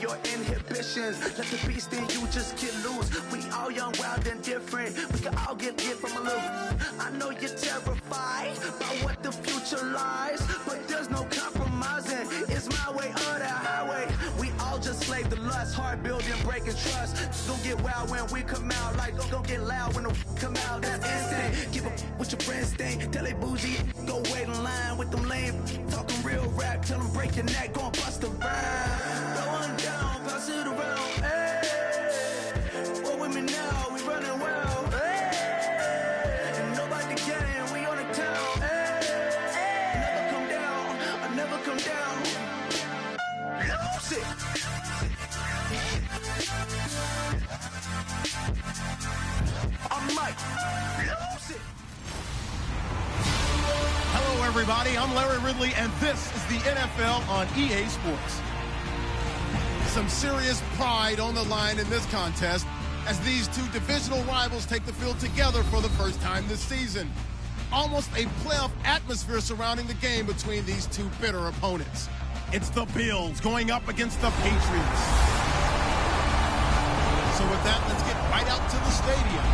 your inhibitions. Let the beast in you just get loose. We all young, wild, and different. We can all get from a little. I know you're terrified by what the future lies, but there's no compromising. It's my way or the highway. We all just slave to lust, hard building, breaking trust. Don't get wild when we come out, like don't get loud when the come out. That's instant. Give up what your friends think. Tell they bougie, go wait in line with them lame. Talking real rap, tell them break your neck, go and bust a rhyme. Going down, pass it around. Hey, what with me now? We running wild. Hey, and nobody can. We on the town. Hey, never come down. I never come down. Lose it. I'm Mike. Lose it. Hello, everybody. I'm Larry Ridley, and this is the NFL on EA Sports. Some serious pride on the line in this contest as these two divisional rivals take the field together for the first time this season. Almost a playoff atmosphere surrounding the game between these two bitter opponents. It's the Bills going up against the Patriots. So with that, let's get right out to the stadium.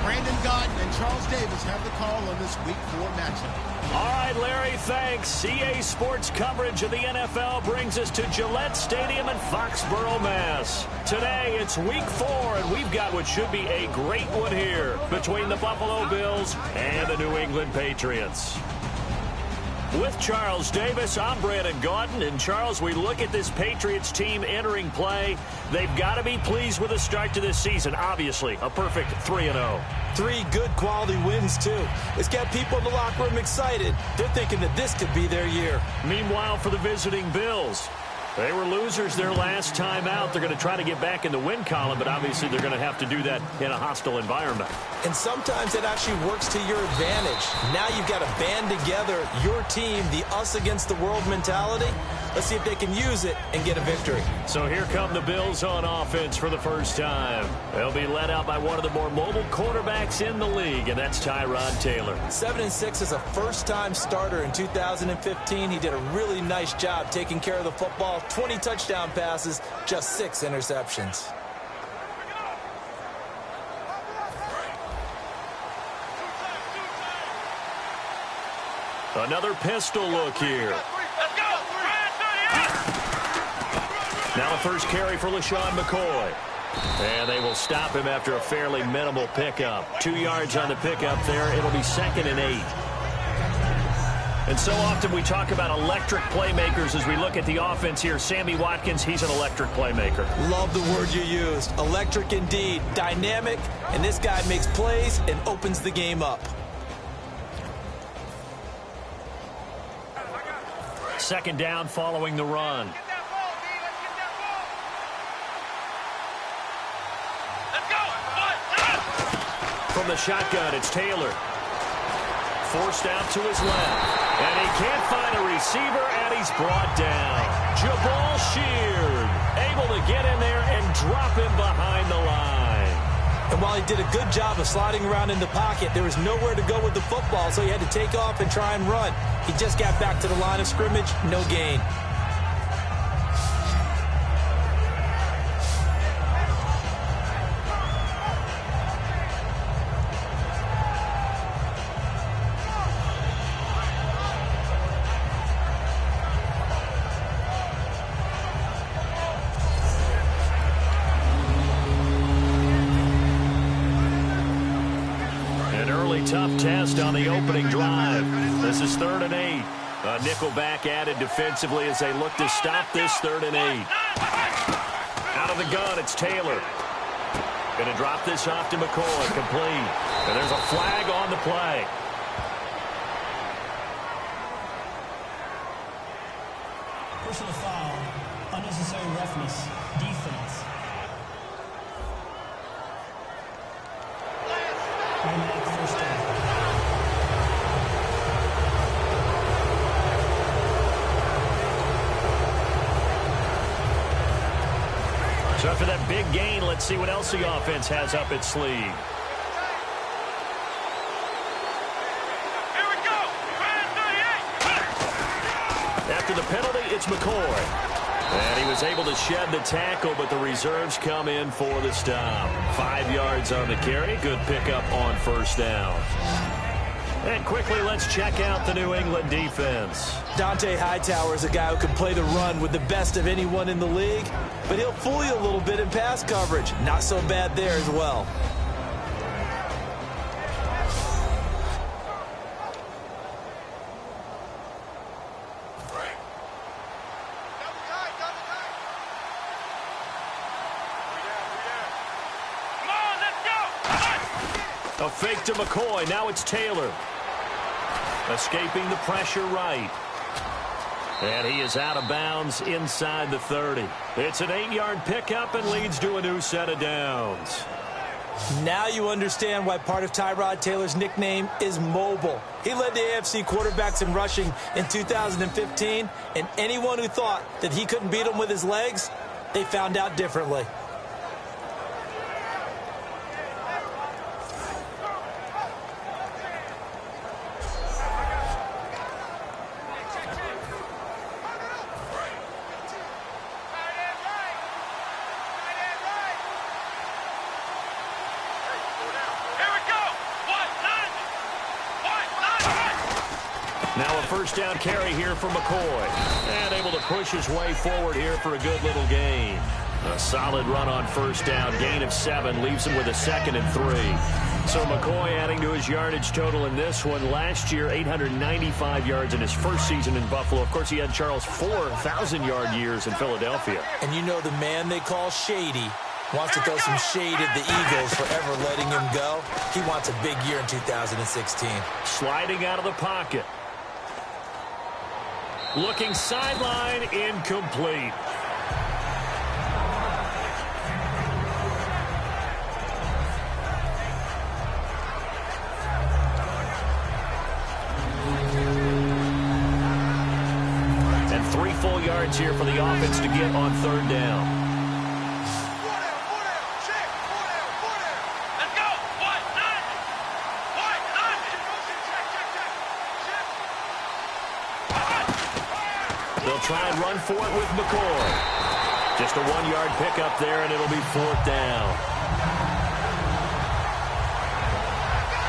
Brandon Godden and Charles Davis have the call on this Week 4 matchup. All right, Larry, thanks. EA Sports coverage of the NFL brings us to Gillette Stadium in Foxborough, Mass. Today, it's Week 4, and we've got what should be a great one here between the Buffalo Bills and the New England Patriots. With Charles Davis, I'm Brandon Gaudin. And, Charles, we look at this Patriots team entering play. They've got to be pleased with the start to this season. Obviously, a perfect 3-0. 3 good quality wins, too. It's got people in the locker room excited. They're thinking that this could be their year. Meanwhile, for the visiting Bills, they were losers their last time out. They're going to try to get back in the win column, but obviously they're going to have to do that in a hostile environment. And sometimes it actually works to your advantage. Now you've got to band together your team, the us against the world mentality. Let's see if they can use it and get a victory. So here come the Bills on offense for the first time. They'll be led out by one of the more mobile quarterbacks in the league, and that's Tyrod Taylor. 7-6 as a first-time starter in 2015. He did a really nice job taking care of the football. 20 touchdown passes, just 6 interceptions. Another pistol look here. Now the first carry for LaShawn McCoy. And they will stop him after a fairly minimal pickup. 2 yards on the pickup there. It'll be 2nd and 8. And so often we talk about electric playmakers as we look at the offense here. Sammy Watkins, he's an electric playmaker. Love the word you used. Electric indeed. Dynamic. And this guy makes plays and opens the game up. 2nd down following the run. From the shotgun, it's Taylor. Forced out to his left. And he can't find a receiver, and he's brought down. Jabal Sheard able to get in there and drop him behind the line. And while he did a good job of sliding around in the pocket, there was nowhere to go with the football, so he had to take off and try and run. He just got back to the line of scrimmage, no gain. Tough test on the opening drive. This is 3rd and 8. A nickel back added defensively as they look to stop this 3rd and 8. Out of the gun, it's Taylor. Going to drop this off to McCoy, complete. And there's a flag on the play. Personal foul, unnecessary roughness, defense. Automatic first down. So after that big gain, let's see what else the offense has up its sleeve. Here we go. After the penalty, it's McCoy. And he was able to shed the tackle, but the reserves come in for the stop. 5 yards on the carry. Good pickup on first down. And quickly, let's check out the New England defense. Dante Hightower is a guy who can play the run with the best of anyone in the league, but he'll fool you a little bit in pass coverage. Not so bad there as well. A fake to McCoy. Now it's Taylor. Escaping the pressure right. And he is out of bounds inside the 30. It's an 8-yard pickup and leads to a new set of downs. Now you understand why part of Tyrod Taylor's nickname is mobile. He led the AFC quarterbacks in rushing in 2015, and anyone who thought that he couldn't beat him with his legs, they found out differently. Now a first down carry here for McCoy. And able to push his way forward here for a good little gain. A solid run on first down. Gain of 7 leaves him with a 2nd and 3. So McCoy adding to his yardage total in this one. Last year, 895 yards in his first season in Buffalo. Of course, he had Charles 4,000-yard years in Philadelphia. And you know the man they call Shady wants to throw some shade at the Eagles for ever letting him go. He wants a big year in 2016. Sliding out of the pocket. Looking sideline, incomplete. And 3 full yards here for the offense to get on third down. They'll try and run for it with McCoy. Just a 1-yard pickup there, and it'll be 4th down.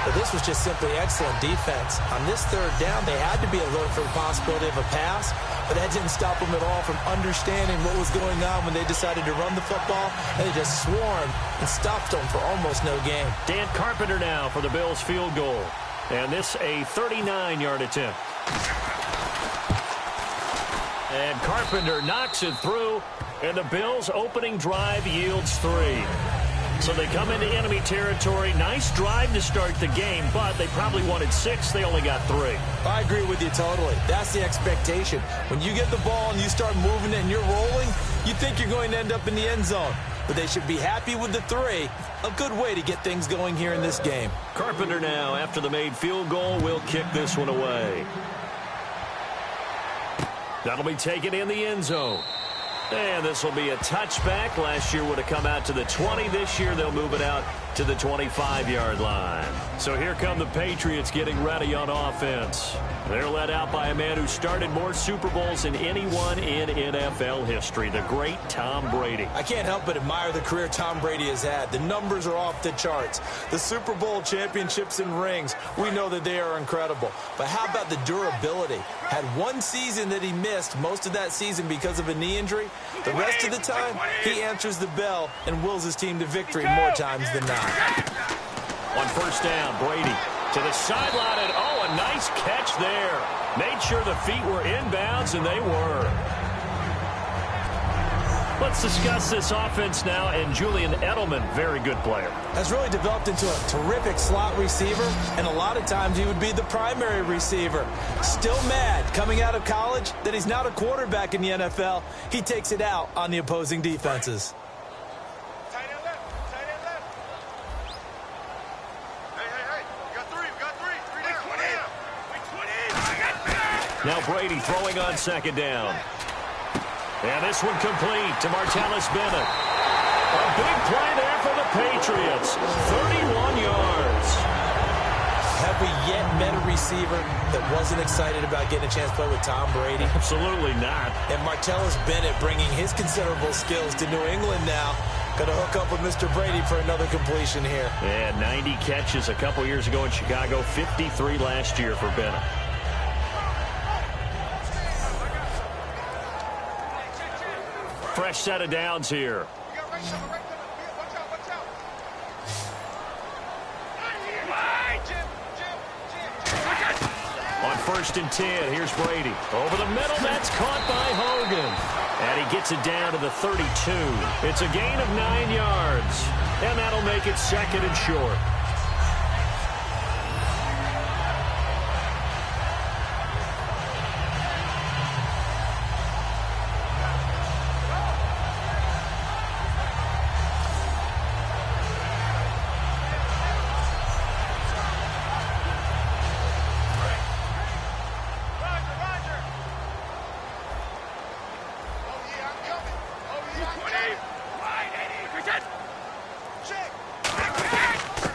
But this was just simply excellent defense. On this third down, they had to be alert for the possibility of a pass, but that didn't stop them at all from understanding what was going on when they decided to run the football, and they just swarmed and stopped them for almost no gain. Dan Carpenter now for the Bills' field goal. And this a 39-yard attempt. And Carpenter knocks it through, and the Bills' opening drive yields 3. So they come into enemy territory. Nice drive to start the game, but they probably wanted 6. They only got 3. I agree with you totally. That's the expectation. When you get the ball and you start moving it and you're rolling, you think you're going to end up in the end zone. But they should be happy with the 3. A good way to get things going here in this game. Carpenter now, after the made field goal, will kick this one away. That'll be taken in the end zone. And this will be a touchback. Last year would have come out to the 20. This year they'll move it out to the 25-yard line. So here come the Patriots getting ready on offense. They're led out by a man who started more Super Bowls than anyone in NFL history, the great Tom Brady. I can't help but admire the career Tom Brady has had. The numbers are off the charts. The Super Bowl championships and rings, we know that they are incredible. But how about the durability? Had one season that he missed, most of that season because of a knee injury. The rest of the time, he answers the bell and wills his team to victory more times than not. On first down, Brady to the sideline, and oh, a nice catch there. Made sure the feet were inbounds, and they were. Let's discuss this offense now, and Julian Edelman, very good player. Has really developed into a terrific slot receiver, and a lot of times he would be the primary receiver. Still mad coming out of college that he's not a quarterback in the NFL. He takes it out on the opposing defenses. Now Brady throwing on second down. And this one complete to Martellus Bennett. A big play there for the Patriots. 31 yards. Have we yet met a receiver receiver that wasn't excited about getting a chance to play with Tom Brady? Absolutely not. And Martellus Bennett bringing his considerable skills to New England now. Going to hook up with Mr. Brady for another completion here. Yeah, 90 catches a couple years ago in Chicago, 53 last year for Bennett. Fresh set of downs here. On 1st and 10, here's Brady. Over the middle, that's caught by Hogan. And he gets it down to the 32. It's a gain of 9 yards. And that'll make it 2nd and short.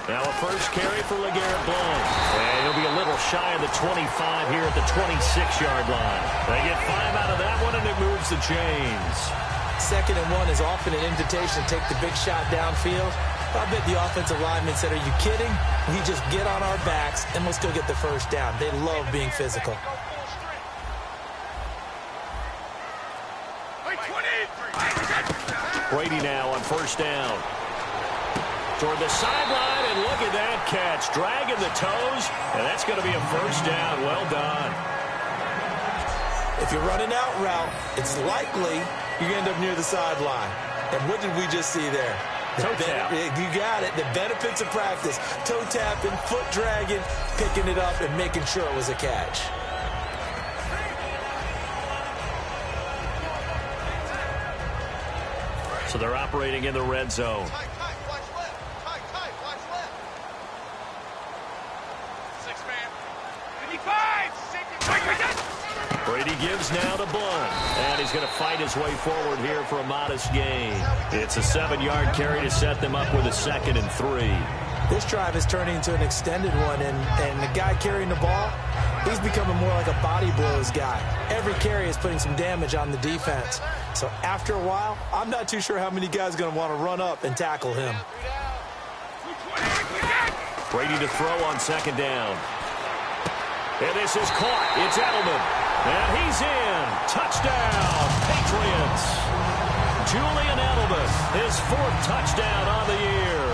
Now a first carry for LeGarrette Blount. And he'll be a little shy of the 25 here at the 26-yard line. They get 5 out of that one, and it moves the chains. 2nd and 1 is often an invitation to take the big shot downfield. I bet the offensive linemen said, are you kidding? We just get on our backs, and we'll still get the first down. They love being physical. Brady now on 1st down. Toward the sideline, and look at that catch. Dragging the toes, and that's going to be a 1st down. Well done. If you're running out route, it's likely you're going to end up near the sideline. And what did we just see there? Toe tap. You got it. The benefits of practice. Toe tapping, foot dragging, picking it up, and making sure it was a catch. So they're operating in the red zone. Brady gives now to Blount, and he's going to fight his way forward here for a modest gain. It's a 7-yard carry to set them up with a 2nd and 3. This drive is turning into an extended one, and the guy carrying the ball, he's becoming more like a body blows guy. Every carry is putting some damage on the defense. So after a while, I'm not too sure how many guys are going to want to run up and tackle him. Brady to throw on 2nd down. And this is caught. It's Edelman. And he's in. Touchdown, Patriots. Julian Edelman, his 4th touchdown on the year.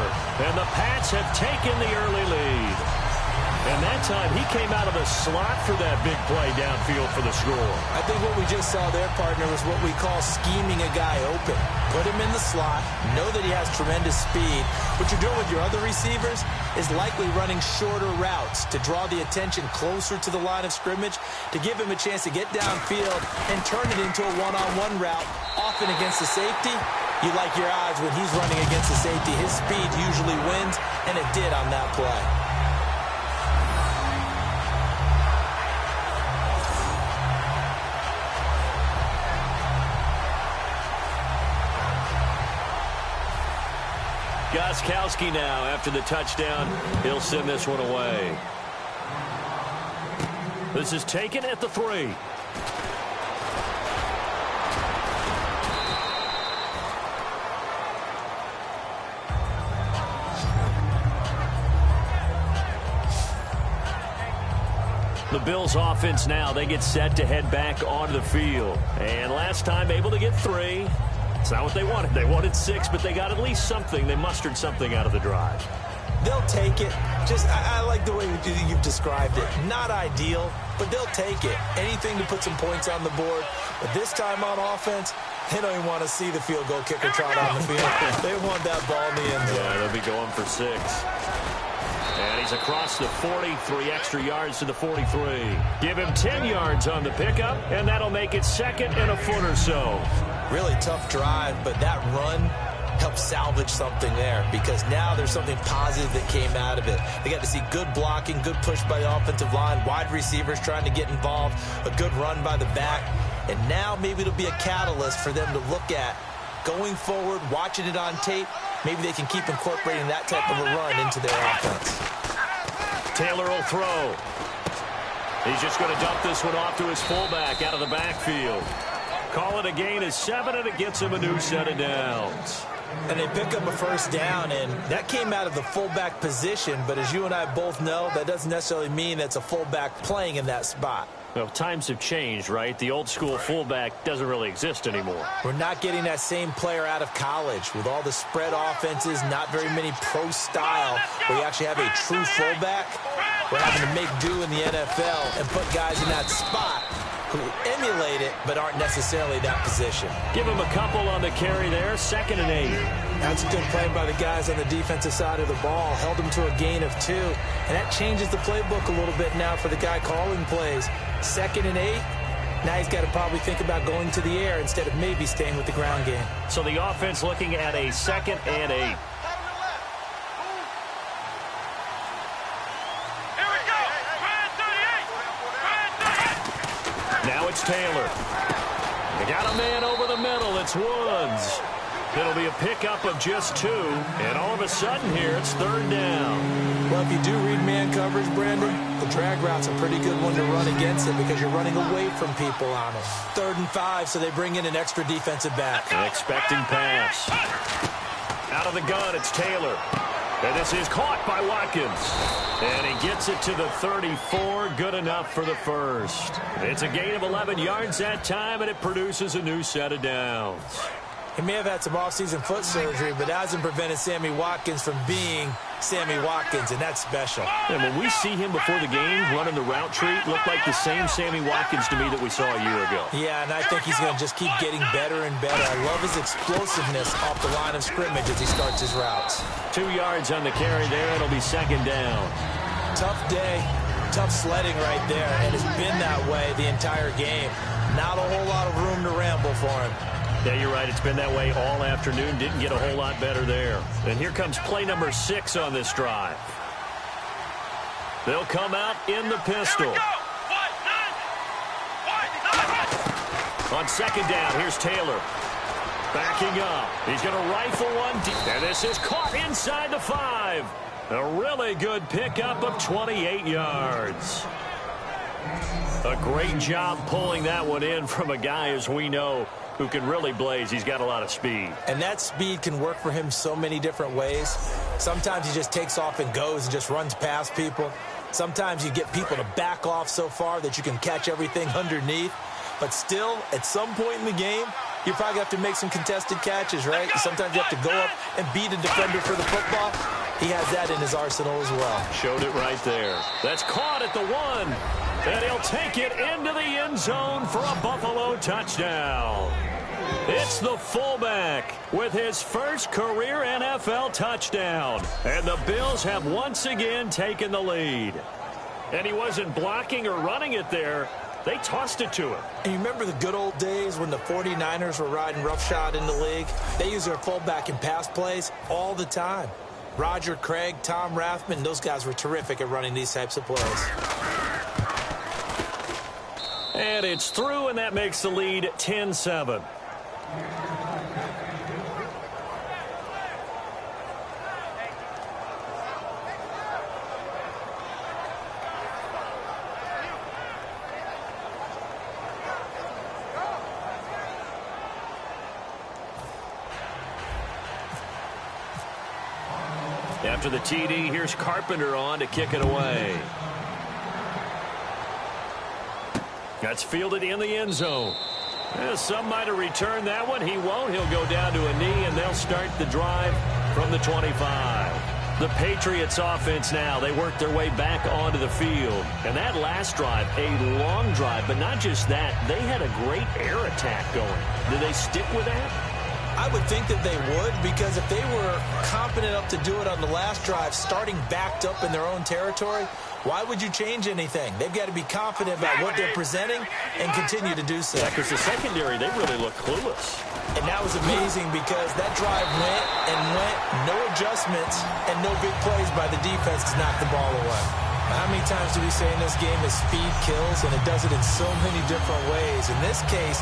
And the Pats have taken the early lead. And that time, he came out of the slot for that big play downfield for the score. I think what we just saw there, partner, was what we call scheming a guy open. Put him in the slot, know that he has tremendous speed. What you're doing with your other receivers is likely running shorter routes to draw the attention closer to the line of scrimmage, to give him a chance to get downfield and turn it into a one-on-one route, often against the safety. You like your odds when he's running against the safety. His speed usually wins, and it did on that play. Gostkowski now after the touchdown. He'll send this one away. This is taken at the 3. The Bills offense now, they get set to head back onto the field. And last time able to get 3. It's not what they wanted. They wanted 6, but they got at least something. They mustered something out of the drive. They'll take it. I like the way you've described it. Not ideal, but they'll take it. Anything to put some points on the board. But this time on offense, they don't even want to see the field goal kicker trot on the field. They want that ball in the end zone. Yeah, they'll be going for 6. And he's across the 40, 3 extra yards to the 43. Give him 10 yards on the pickup, and that'll make it 2nd and a foot or so. Really tough drive, but that run helped salvage something there, because now there's something positive that came out of it. They got to see good blocking, good push by the offensive line, wide receivers trying to get involved, a good run by the back, and now maybe it'll be a catalyst for them to look at going forward, watching it on tape. Maybe they can keep incorporating that type of a run into their offense. Taylor will throw. He's just going to dump this one off to his fullback out of the backfield. Call it a gain of 7, and it gets him a new set of downs. And they pick up a first down, and that came out of the fullback position. But as you and I both know, that doesn't necessarily mean that's a fullback playing in that spot. Well, times have changed, right? The old school fullback doesn't really exist anymore. We're not getting that same player out of college with all the spread offenses, not very many pro style, where you actually have a true fullback. We're having to make do in the NFL and put guys in that spot who emulate it but aren't necessarily that position. Give him a couple on the carry there, 2nd and 8. That's a good play by the guys on the defensive side of the ball. Held him to a gain of 2. And that changes the playbook a little bit now for the guy calling plays. 2nd and 8. Now he's got to probably think about going to the air instead of maybe staying with the ground game. So the offense looking at a 2nd and 8. Now it's Taylor. They got a man over the middle. It's Woods. It'll be a pickup of just 2. And all of a sudden here, it's 3rd down. Well, if you do read man coverage, Brandon, the drag route's a pretty good one to run against it because you're running away from people on it. 3rd and 5, so they bring in an extra defensive back. An expecting pass. Out of the gun, it's Taylor. And this is caught by Watkins. And he gets it to the 34. Good enough for the first. It's a gain of 11 yards that time, and it produces a new set of downs. He may have had some offseason foot surgery, but that hasn't prevented Sammy Watkins from being Sammy Watkins, and that's special. And when we see him before the game running the route tree, it looked like the same Sammy Watkins to me that we saw a year ago. Yeah, and I think he's going to just keep getting better and better. I love his explosiveness off the line of scrimmage as he starts his routes. 2 yards on the carry there. It'll be 2nd down. Tough day, tough sledding right there, and it's been that way the entire game. Not a whole lot of room to ramble for him. Yeah, you're right. It's been that way all afternoon. Didn't get a whole lot better there. And here comes play number 6 on this drive. They'll come out in the pistol. On 2nd down, here's Taylor. Backing up. He's going to rifle one deep. And this is caught inside the 5. A really good pickup of 28 yards. A great job pulling that one in from a guy, as we know, who can really blaze. He's got a lot of speed. And that speed can work for him so many different ways. Sometimes he just takes off and goes and just runs past people. Sometimes you get people to back off so far that you can catch everything underneath. But still, at some point in the game, you probably have to make some contested catches, right? Sometimes you have to go up and beat a defender for the football. He has that in his arsenal as well. Showed it right there. That's caught at the 1. And he'll take it into the end zone for a Buffalo touchdown. It's the fullback with his first career NFL touchdown. And the Bills have once again taken the lead. And he wasn't blocking or running it there. They tossed it to him. And you remember the good old days when the 49ers were riding roughshod in the league? They used their fullback in pass plays all the time. Roger Craig, Tom Rathman, those guys were terrific at running these types of plays. And it's through, and that makes the lead 10-7. After the TD, here's Carpenter on to kick it away. That's fielded in the end zone. Some might have returned that one. He won't. He'll go down to a knee, and they'll start the drive from the 25. The Patriots offense now, they work their way back onto the field. And that last drive, a long drive, but not just that. They had a great air attack going. Do they stick with that? I would think that they would, because if they were competent enough to do it on the last drive, starting backed up in their own territory, why would you change anything? They've got to be confident about what they're presenting and continue to do so. Yeah, because the secondary, they really look clueless. And that was amazing because that drive went and went, no adjustments, and no big plays by the defense to knock the ball away. How many times do we say in this game that speed kills, and it does it in so many different ways? In this case,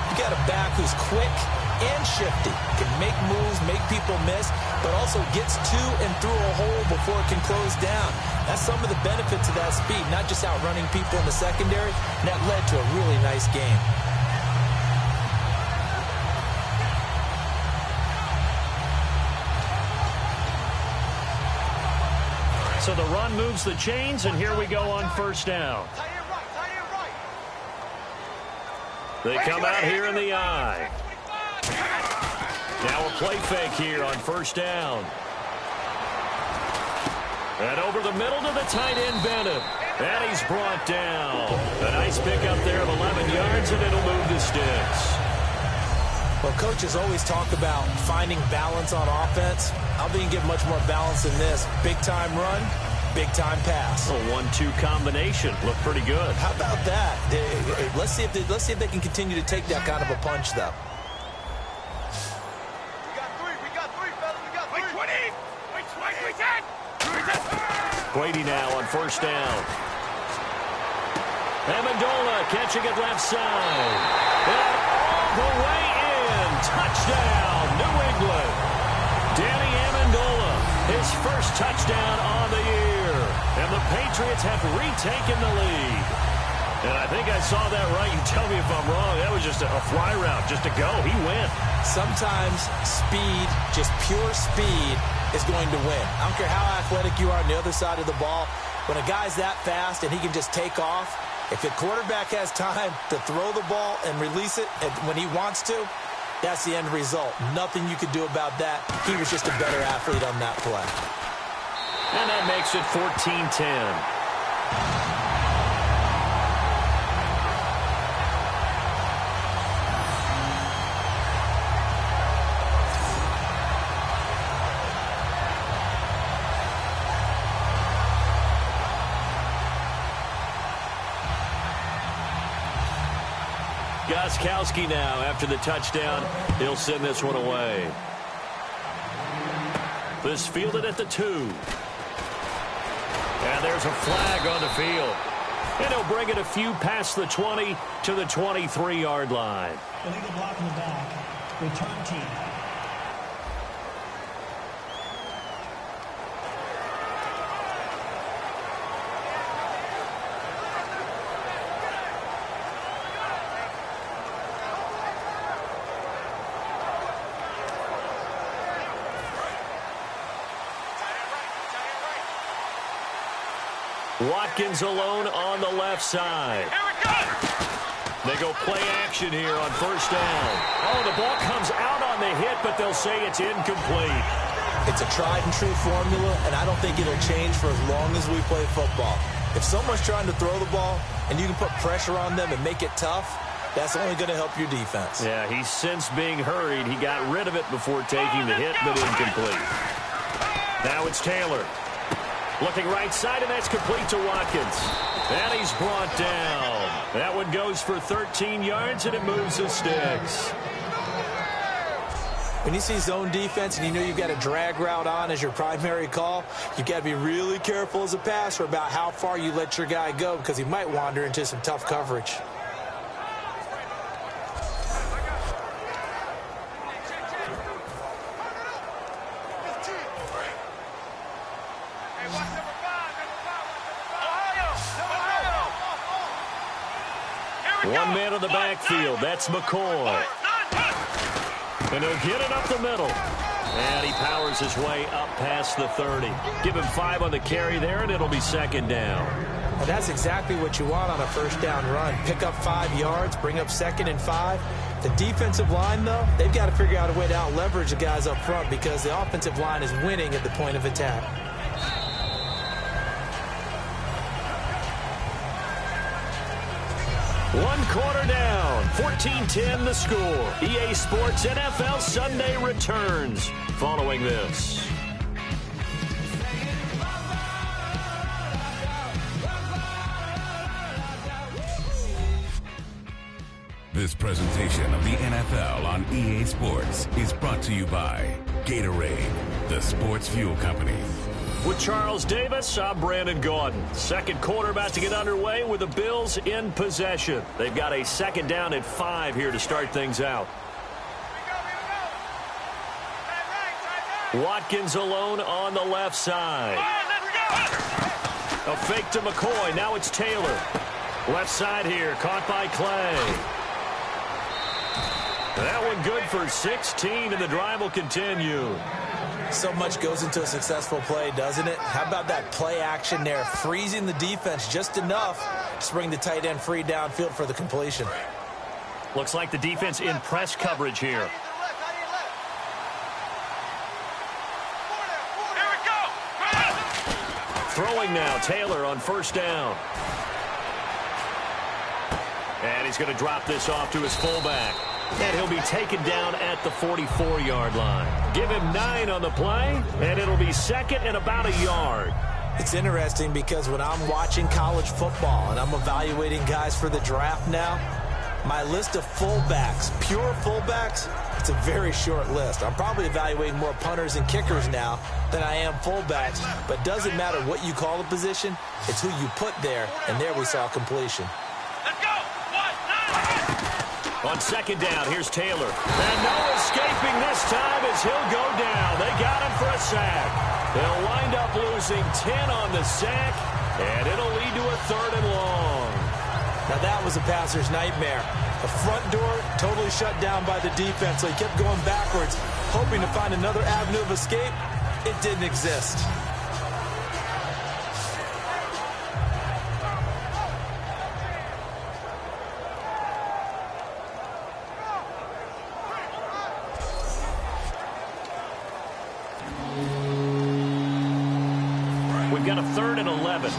you got a back who's quick and shifty, can make moves, make people miss, but also gets to and through a hole before it can close down. That's some of the benefits of that speed, not just outrunning people in the secondary, and that led to a really nice game. So the run moves the chains, and here we go on first down. They come out here in the eye. Now a play fake here on first down. And over the middle to the tight end, Bennett. And he's brought down. A nice pickup there of 11 yards, and it'll move the sticks. Well, coaches always talk about finding balance on offense. I don't think you can get much more balance than this. Big-time run, big-time pass. A 1-2 combination. Looked pretty good. How about that? Let's see if they can continue to take that kind of a punch, though. We got three, fellas. We got three. Wait, 10. Brady now on first down. Amendola catching it left side. And all the way in. Touchdown, New England. Danny Amendola, his first touchdown on the year. And the Patriots have retaken the lead. And I think I saw that right. You tell me if I'm wrong. That was just a fly route, just to go. He went. Sometimes speed, just pure speed, is going to win. I don't care how athletic you are on the other side of the ball. When a guy's that fast and he can just take off, if the quarterback has time to throw the ball and release it when he wants to, that's the end result. Nothing you could do about that. He was just a better athlete on that play. And that makes it 14-10. Gostkowski now after the touchdown. He'll send this one away. This fielded at the 2. And there's a flag on the field. And he'll bring it a few past the 20 to the 23-yard line. Illegal block in the back. Return team. Watkins alone on the left side. They go play action here on first down. Oh, the ball comes out on the hit, but they'll say it's incomplete. It's a tried-and-true formula, and I don't think it'll change for as long as we play football. If someone's trying to throw the ball and you can put pressure on them and make it tough, that's only going to help your defense. Yeah, he's since being hurried. He got rid of it before taking the hit, but incomplete. Now it's Taylor. Looking right side, and that's complete to Watkins. And he's brought down. That one goes for 13 yards, and it moves the sticks. When you see zone defense and you know you've got a drag route on as your primary call, you've got to be really careful as a passer about how far you let your guy go because he might wander into some tough coverage. One man in the backfield. That's McCoy. And he'll get it up the middle. And he powers his way up past the 30. Give him 5 on the carry there, and it'll be second down. Well, that's exactly what you want on a first down run. Pick up 5 yards, bring up 2nd and 5. The defensive line, though, they've got to figure out a way to out-leverage the guys up front because the offensive line is winning at the point of attack. One quarter down, 14-10 the score. EA Sports NFL Sunday returns following this. This presentation of the NFL on EA Sports is brought to you by Gatorade, the sports fuel company. With Charles Davis, I'm Brandon Gaudin. Second quarter about to get underway with the Bills in possession. They've got a second down at 5 here to start things out. Watkins alone on the left side. A fake to McCoy. Now it's Taylor. Left side here. Caught by Clay. That one good for 16, and the drive will continue. So much goes into a successful play, doesn't it? How about that play action there, freezing the defense just enough to bring the tight end free downfield for the completion. Looks like the defense in press coverage here. Throwing now, Taylor on first down. And he's going to drop this off to his fullback. And he'll be taken down at the 44-yard line. Give him 9 on the play, and it'll be second and about a yard. It's interesting because when I'm watching college football and I'm evaluating guys for the draft now, my list of fullbacks, pure fullbacks, it's a very short list. I'm probably evaluating more punters and kickers now than I am fullbacks, but it doesn't matter what you call the position, it's who you put there, and there we saw completion. On second down, here's Taylor. And no escaping this time as he'll go down. They got him for a sack. They'll wind up losing 10 on the sack, and it'll lead to a 3rd and long. Now that was a passer's nightmare. The front door totally shut down by the defense, so he kept going backwards, hoping to find another avenue of escape. It didn't exist. We've got a 3rd and 11.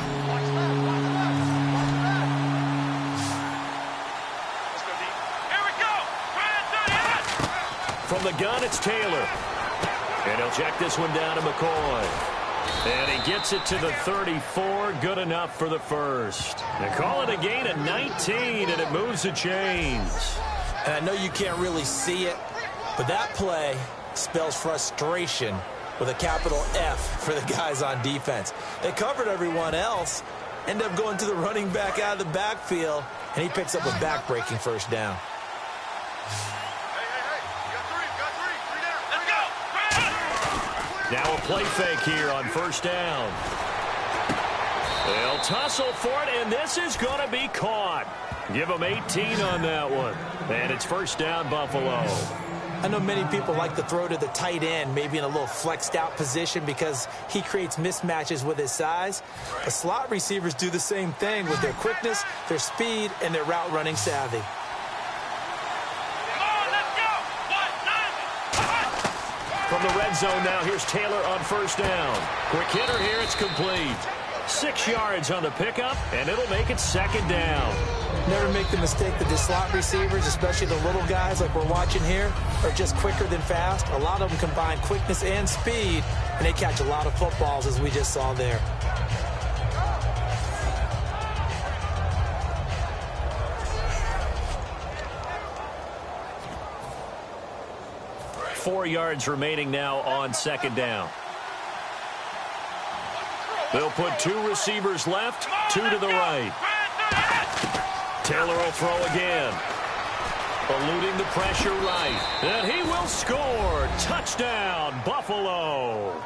From the gun, it's Taylor. And he'll check this one down to McCoy. And he gets it to the 34. Good enough for the first. They call it a gain of 19, and it moves the chains. And I know you can't really see it, but that play spells frustration with a capital F for the guys on defense. They covered everyone else, end up going to the running back out of the backfield, and he picks up a back-breaking first down. Now a play fake here on first down. They'll tussle for it, and this is going to be caught. Give them 18 on that one. And it's first down, Buffalo. I know many people like to throw to the tight end, maybe in a little flexed out position because he creates mismatches with his size. The slot receivers do the same thing with their quickness, their speed, and their route running savvy. From the red zone now, here's Taylor on first down. Quick hitter here, it's complete. 6 yards on the pickup, and it'll make it second down. Never make the mistake that the slot receivers, especially the little guys like we're watching here, are just quicker than fast. A lot of them combine quickness and speed, and they catch a lot of footballs, as we just saw there. Four yards remaining now on second down. They'll put 2 receivers left, 2 to the right. Taylor will throw again. Eluding the pressure right. And he will score. Touchdown, Buffalo.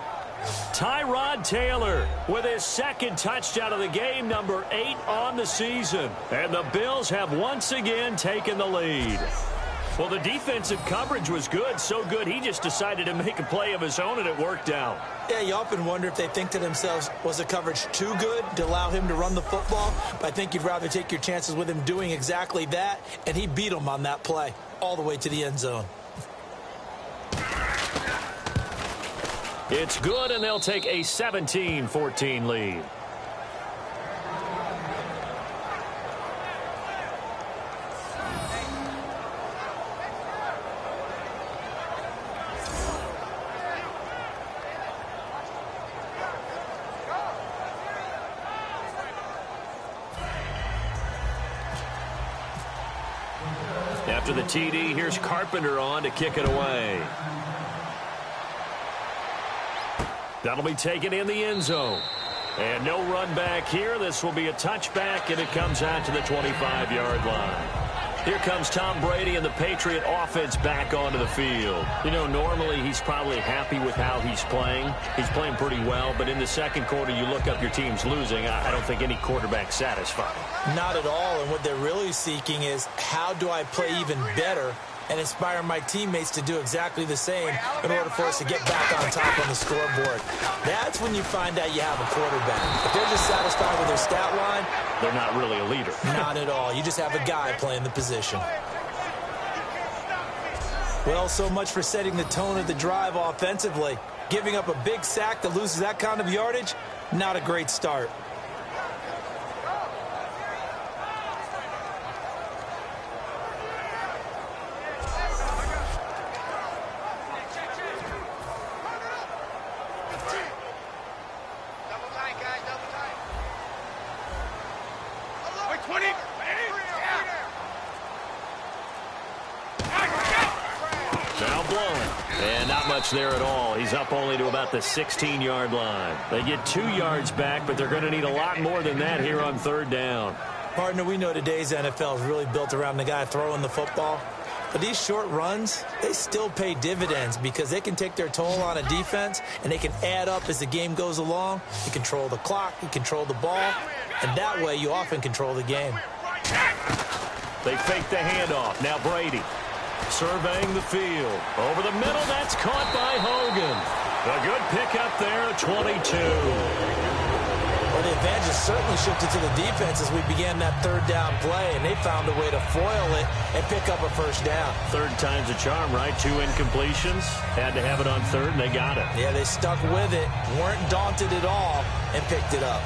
Tyrod Taylor with his second touchdown of the game, number 8 on the season. And the Bills have once again taken the lead. Well, the defensive coverage was good, so good he just decided to make a play of his own, and it worked out. Yeah, you often wonder if they think to themselves, was the coverage too good to allow him to run the football? But I think you'd rather take your chances with him doing exactly that, and he beat him on that play all the way to the end zone. It's good, and they'll take a 17-14 lead. After the TD, here's Carpenter on to kick it away. That'll be taken in the end zone. And no run back here. This will be a touchback, and it comes out to the 25-yard line. Here comes Tom Brady and the Patriot offense back onto the field. You know, normally he's probably happy with how he's playing. He's playing pretty well, but in the second quarter, you look up your team's losing. I don't think any quarterback's satisfied. Not at all, and what they're really seeking is how do I play even better and inspire my teammates to do exactly the same in order for us to get back on top on the scoreboard. That's when you find out you have a quarterback. If they're just satisfied with their stat line, they're not really a leader. Not at all. You just have a guy playing the position. Well, so much for setting the tone of the drive offensively. Giving up a big sack that loses that kind of yardage, not a great start. There at all. He's up only to about the 16-yard line. They get 2 yards back, but they're going to need a lot more than that here on third down. Partner, we know today's NFL is really built around the guy throwing the football. But these short runs, they still pay dividends because they can take their toll on a defense and they can add up as the game goes along. You control the clock, you control the ball, and that way you often control the game. They fake the handoff. Now Brady surveying the field. Over the middle, that's caught by Hogan. A good pickup there, 22. Well, the advantage has certainly shifted to the defense as we began that third down play, and they found a way to foil it and pick up a first down. Third time's a charm, right? 2 incompletions. Had to have it on third, and they got it. Yeah, they stuck with it, weren't daunted at all, and picked it up.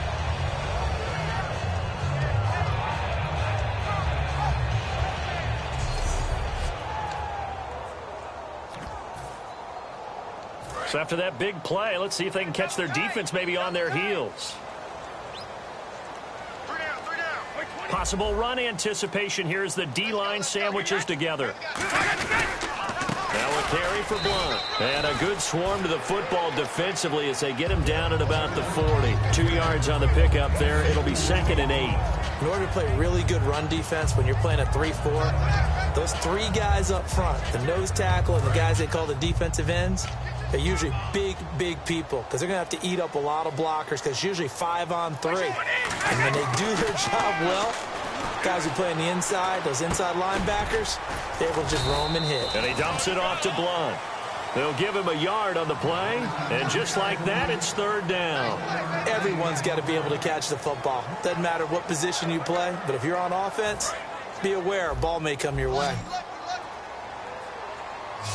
So after that big play, let's see if they can catch their defense maybe on their heels. Possible run anticipation here as the D-line sandwiches together. Now a carry for Blunt. And a good swarm to the football defensively as they get him down at about the 40. 2 yards on the pickup there. It'll be 2nd and 8. In order to play really good run defense when you're playing a 3-4, those 3 guys up front, the nose tackle and the guys they call the defensive ends, they're usually big people because they're going to have to eat up a lot of blockers because it's usually 5-on-3. And when they do their job well, guys who play on the inside, those inside linebackers, they will just roam and hit. And he dumps it off to Blunt. They'll give him a yard on the play, and just like that, it's third down. Everyone's got to be able to catch the football. Doesn't matter what position you play, but if you're on offense, be aware a ball may come your way.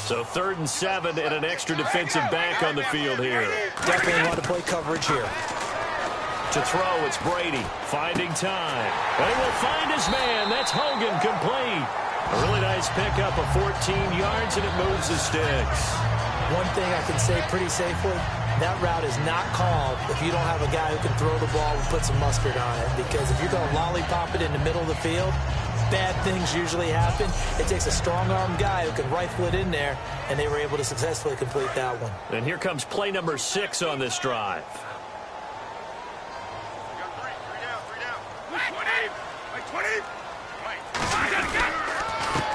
So 3rd and 7 and an extra defensive back on the field here. Definitely want to play coverage here. To throw, it's Brady finding time. They will find his man. That's Hogan, complete. A really nice pickup of 14 yards, and it moves the sticks. One thing I can say pretty safely, that route is not called if you don't have a guy who can throw the ball and put some mustard on it. Because if you're going to lollipop it in the middle of the field, bad things usually happen. It takes a strong-arm guy who can rifle it in there, and they were able to successfully complete that one. And here comes play number 6 on this drive.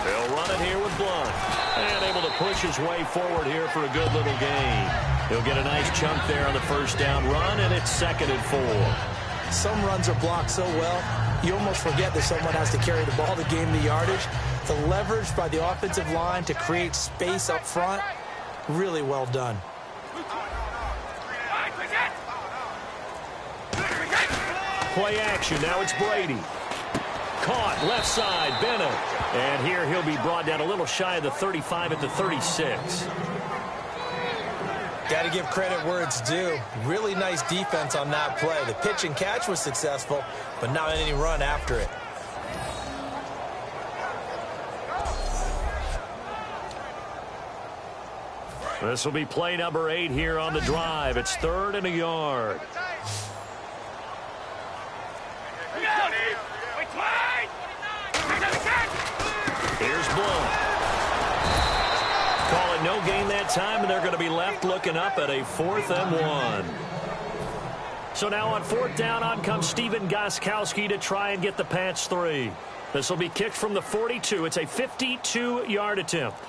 They'll run it here with Blunt. And able to push his way forward here for a good little gain. He'll get a nice chunk there on the first down run, and it's 2nd and 4. Some runs are blocked so well, you almost forget that someone has to carry the ball to gain the yardage. The leverage by the offensive line to create space up front, really well done. Play action. Now it's Brady. Caught left side, Bennett. And here he'll be brought down a little shy of the 35 at the 36. Got to give credit where it's due. Really nice defense on that play. The pitch and catch was successful, but not any run after it. This will be play number 8 here on the drive. It's 3rd and a yard. Here's Blunt. Call it no gain that time, and they're going to be left looking up at a 4th and 1. So now on 4th down, on comes Steven Gostkowski to try and get the Pats 3. This will be kicked from the 42. It's a 52-yard attempt.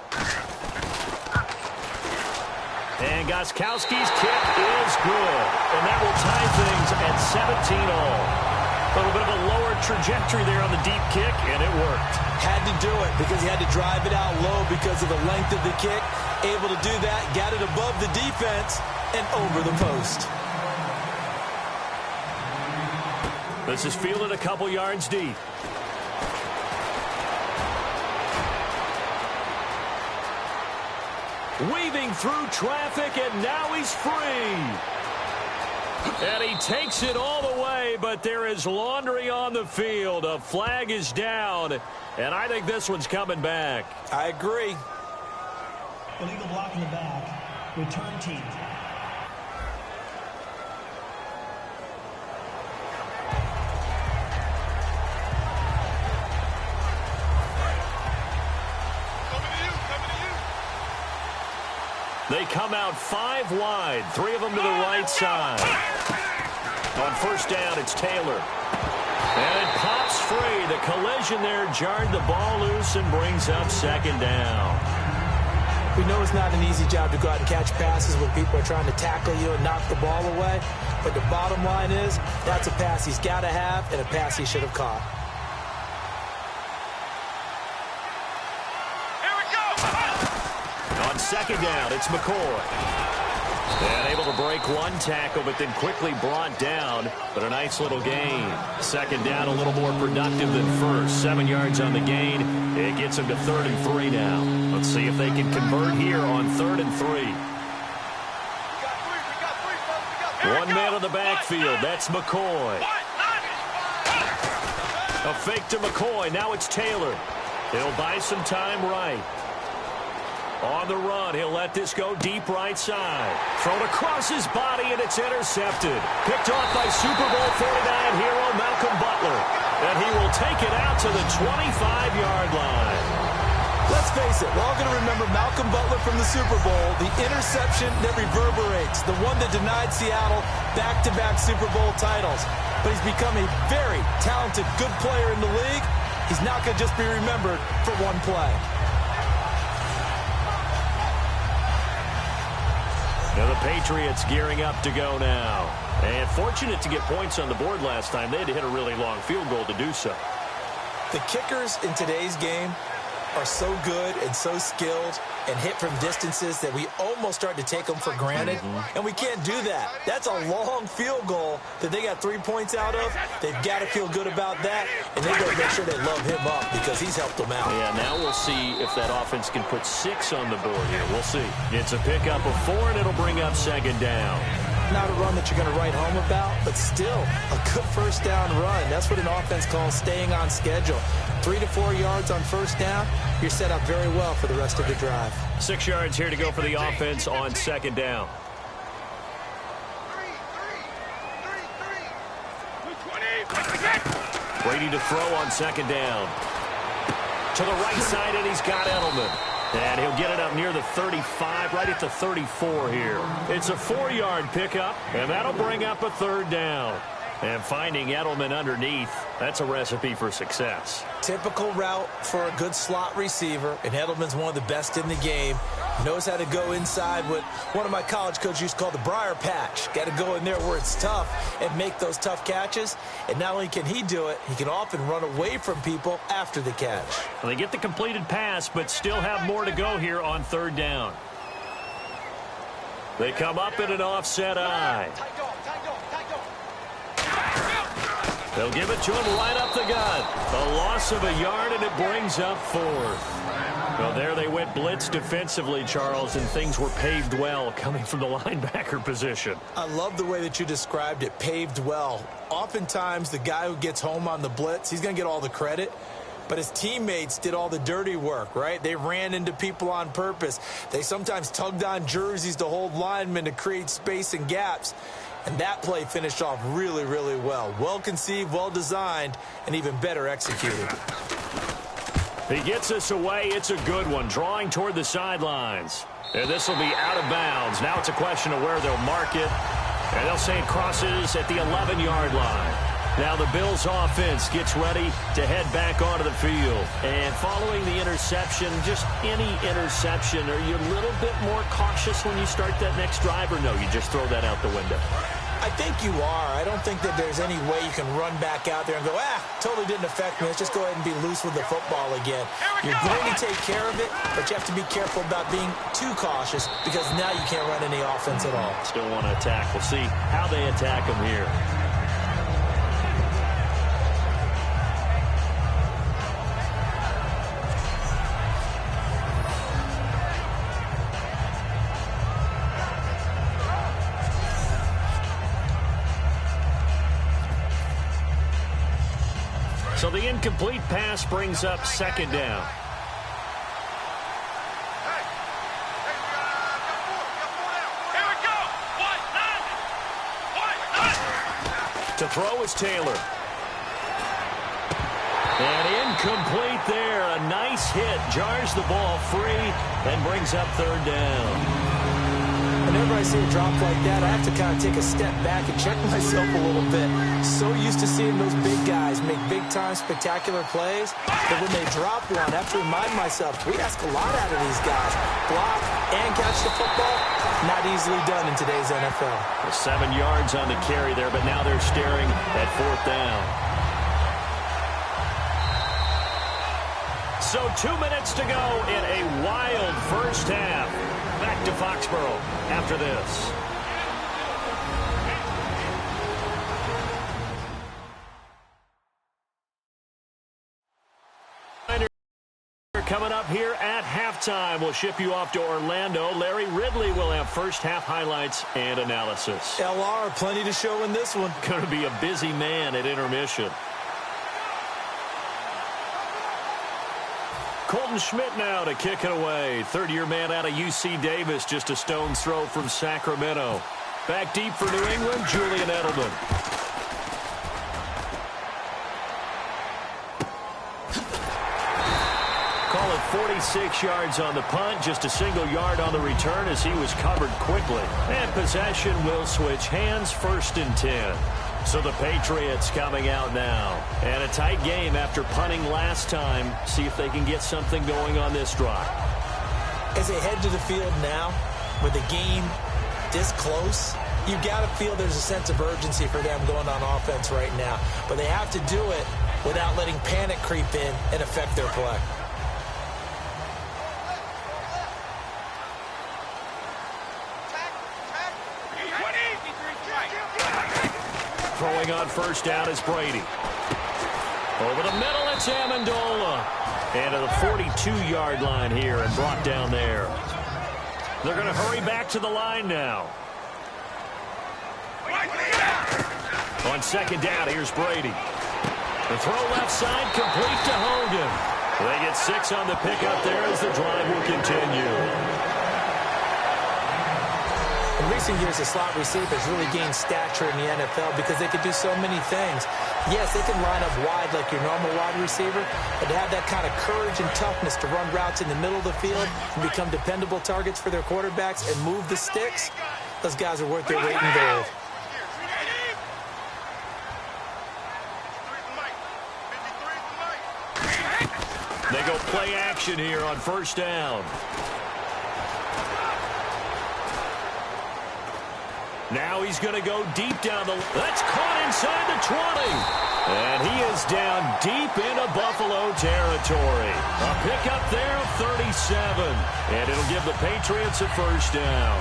And Gostkowski's kick is good. And that will tie things at 17-all. A little bit of a lower trajectory there on the deep kick, and it worked. Had to do it because he had to drive it out low because of the length of the kick. Able to do that, got it above the defense and over the post. This is fielded a couple yards deep. Weaving through traffic, and now he's free. And he takes it all the way, but there is laundry on the field. A flag is down, and I think this one's coming back. I agree. Illegal block in the back. Return team. They come out 5 wide, 3 of them to the right side. On first down, it's Taylor. And it pops free. The collision there jarred the ball loose and brings up second down. We know it's not an easy job to go out and catch passes when people are trying to tackle you and knock the ball away. But the bottom line is, that's a pass he's got to have and a pass he should have caught. Second down, it's McCoy. And able to break one tackle, but then quickly brought down. But a nice little gain. Second down, a little more productive than first. 7 yards on the gain. It gets him to 3rd and 3 now. Let's see if they can convert here on 3rd and 3. One man in the backfield. That's McCoy. A fake to McCoy. Now it's Taylor. He'll buy some time right. On the run, he'll let this go deep right side. Thrown across his body, and it's intercepted. Picked off by Super Bowl 49 hero Malcolm Butler. And he will take it out to the 25-yard line. Let's face it, we're all going to remember Malcolm Butler from the Super Bowl, the interception that reverberates, the one that denied Seattle back-to-back Super Bowl titles. But he's become a very talented, good player in the league. He's not going to just be remembered for one play. Now the Patriots gearing up to go now. And fortunate to get points on the board last time. They had to hit a really long field goal to do so. The kickers in today's game are so good and so skilled and hit from distances that we almost start to take them for granted. And we can't do that. That's a long field goal that they got 3 points out of. They've got to feel good about that. And they've got to make sure they love him up because he's helped them out. Yeah, now we'll see if that offense can put 6 on the board here. We'll see. It's a pickup of 4, and it'll bring up second down. Not a run that you're going to write home about, but still a good first down run. That's what an offense calls staying on schedule. 3 to 4 yards on first down, you're set up very well for the rest of the drive. 6 yards here to go for the offense on second down. Brady to throw on second down. To the right side, and he's got Edelman. And he'll get it up near the 35, right at the 34 here. It's a 4-yard pickup, and that'll bring up a third down. And finding Edelman underneath, that's a recipe for success. Typical route for a good slot receiver, and Edelman's one of the best in the game. Knows how to go inside what one of my college coaches used to call the briar patch. Got to go in there where it's tough and make those tough catches. And not only can he do it, he can often run away from people after the catch. Well, they get the completed pass, but still have more to go here on third down. They come up in an offset eye. They'll give it to him right up the gut. A loss of a yard, and it brings up 4th. Well, there they went blitz defensively, Charles, and things were paved well coming from the linebacker position. I love the way that you described it, paved well. Oftentimes, the guy who gets home on the blitz, he's going to get all the credit. But his teammates did all the dirty work, right? They ran into people on purpose. They sometimes tugged on jerseys to hold linemen to create space and gaps. And that play finished off really, really well. Well conceived, well designed, and even better executed. He gets us away. It's a good one. Drawing toward the sidelines. And this will be out of bounds. Now it's a question of where they'll mark it. And they'll say it crosses at the 11-yard line. Now the Bills offense gets ready to head back onto the field. And following the interception, just any interception, are you a little bit more cautious when you start that next drive, or no, you just throw that out the window? I think you are. I don't think that there's any way you can run back out there and go, totally didn't affect me. Let's just go ahead and be loose with the football again. You're going to take care of it, but you have to be careful about being too cautious because now you can't run any offense at all. Still want to attack. We'll see how they attack them here. So the incomplete pass brings up second down. To throw is Taylor. And incomplete there. A nice hit. Jars the ball free and brings up third down. Whenever I see a drop like that, I have to kind of take a step back and check myself a little bit. So used to seeing those big guys make big-time spectacular plays that when they drop one, I have to remind myself, we ask a lot out of these guys. Block and catch the football, not easily done in today's NFL. 7 yards on the carry there, but now they're staring at fourth down. So 2 minutes to go in a wild first half. Back to Foxborough after this. Coming up here at halftime, we'll ship you off to Orlando. Larry Ridley will have first half highlights and analysis. LR, plenty to show in this one. Going to be a busy man at intermission. Colton Schmidt now to kick it away. Third-year man out of UC Davis, just a stone's throw from Sacramento. Back deep for New England, Julian Edelman. Call it 46 yards on the punt, just a single yard on the return as he was covered quickly. And possession will switch hands, 1st and 10. So the Patriots coming out now. And a tight game after punting last time. See if they can get something going on this drive. As they head to the field now, with the game this close, you've got to feel there's a sense of urgency for them going on offense right now. But they have to do it without letting panic creep in and affect their play. Throwing on first down is Brady. Over the middle, it's Amendola. And to the 42-yard line here and brought down there. They're going to hurry back to the line now. On second down, here's Brady. The throw left side, complete to Hogan. They get 6 on the pickup there as the drive will continue. In recent years, the slot receivers really gained stature in the NFL because they could do so many things. Yes, they can line up wide like your normal wide receiver, but to have that kind of courage and toughness to run routes in the middle of the field and become dependable targets for their quarterbacks and move the sticks, those guys are worth their weight in gold. They go play action here on first down. Now he's going to go deep down the... That's caught inside the 20. And he is down deep into Buffalo territory. A pickup there of 37. And it'll give the Patriots a first down.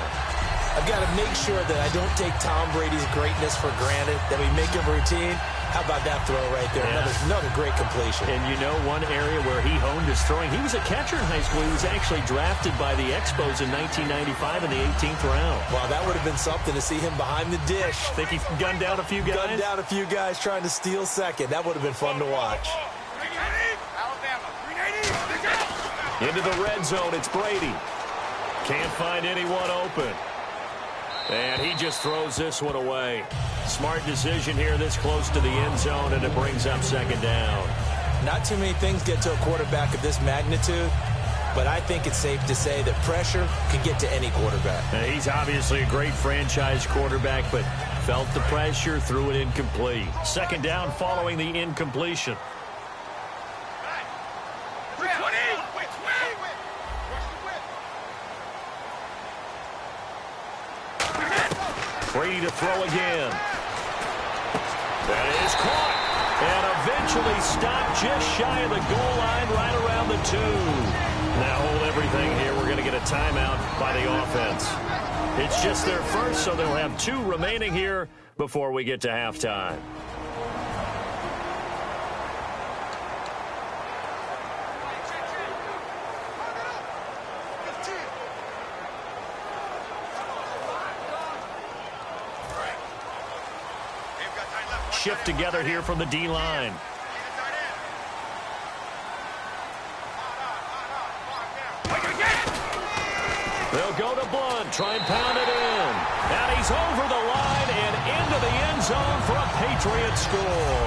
I've got to make sure that I don't take Tom Brady's greatness for granted, that we make him routine. How about that throw right there? Yeah. Another great completion. And you know one area where he honed his throwing, he was a catcher in high school. He was actually drafted by the Expos in 1995 in the 18th round. Wow, that would have been something to see him behind the dish. Think he gunned down a few guys? Gunned down a few guys trying to steal second. That would have been fun to watch. Into the red zone, it's Brady. Can't find anyone open. And he just throws this one away. Smart decision here this close to the end zone, and it brings up second down. Not too many things get to a quarterback of this magnitude, but I think it's safe to say that pressure can get to any quarterback. He's obviously a great franchise quarterback, but Felt the pressure, threw it incomplete. Second down following the incompletion. Brady to throw again. That is caught. And eventually stopped just shy of the goal line, right around the 2. Now hold everything here. We're going to get a timeout by the offense. It's just their first, so they'll have 2 remaining here before we get to halftime. Shift together here from the D-line. They'll go to Blunt, try and pound it in. And he's over the line and into the end zone for a Patriots score.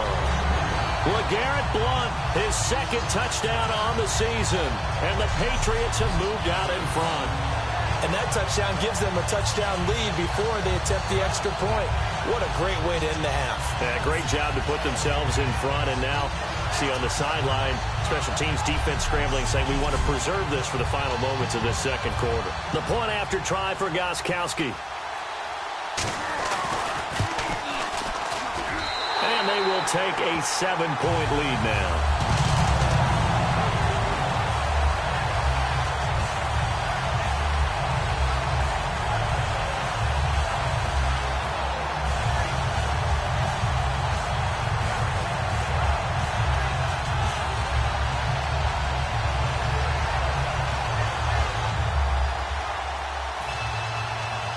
LeGarrette Blunt, his second touchdown on the season. And the Patriots have moved out in front. And that touchdown gives them a touchdown lead before they attempt the extra point. What a great way to end the half. Yeah, great job to put themselves in front. And now, see on the sideline, special teams defense scrambling, saying we want to preserve this for the final moments of this second quarter. The point after try for Gostkowski. And they will take a 7-point lead now.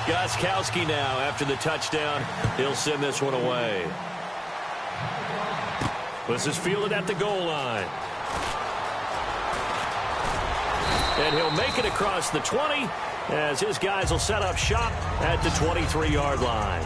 Gostkowski now, after the touchdown, he'll send this one away. This is fielded at the goal line. And he'll make it across the 20 as his guys will set up shop at the 23-yard line.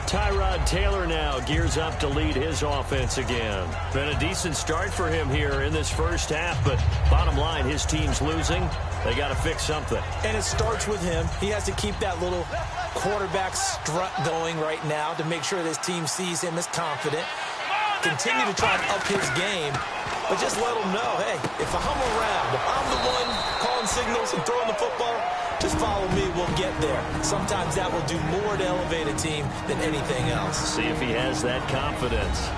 Tyrod Taylor now gears up to lead his offense again. Been a decent start for him here in this first half, but bottom line, his team's losing. They got to fix something. And it starts with him. He has to keep that little quarterback strut going right now to make sure this team sees him as confident. Continue to try and up his game, but just let him know, hey, if I'm around, if I'm the one calling signals and throwing the football, just follow me, we'll get there. Sometimes that will do more to elevate a team than anything else. See if he has that confidence.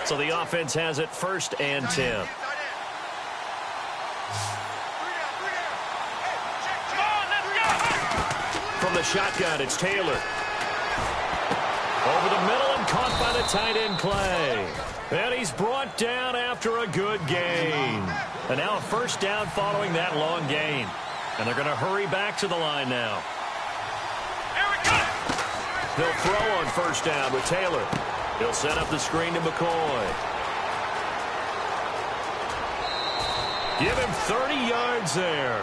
So the offense has it 1st and 10. From the shotgun, it's Taylor. Over the middle and caught by the tight end Clay. And he's brought down after a good gain. And now a first down following that long gain. And they're going to hurry back to the line now. They'll throw on first down with Taylor. He'll set up the screen to McCoy. Give him 30 yards there.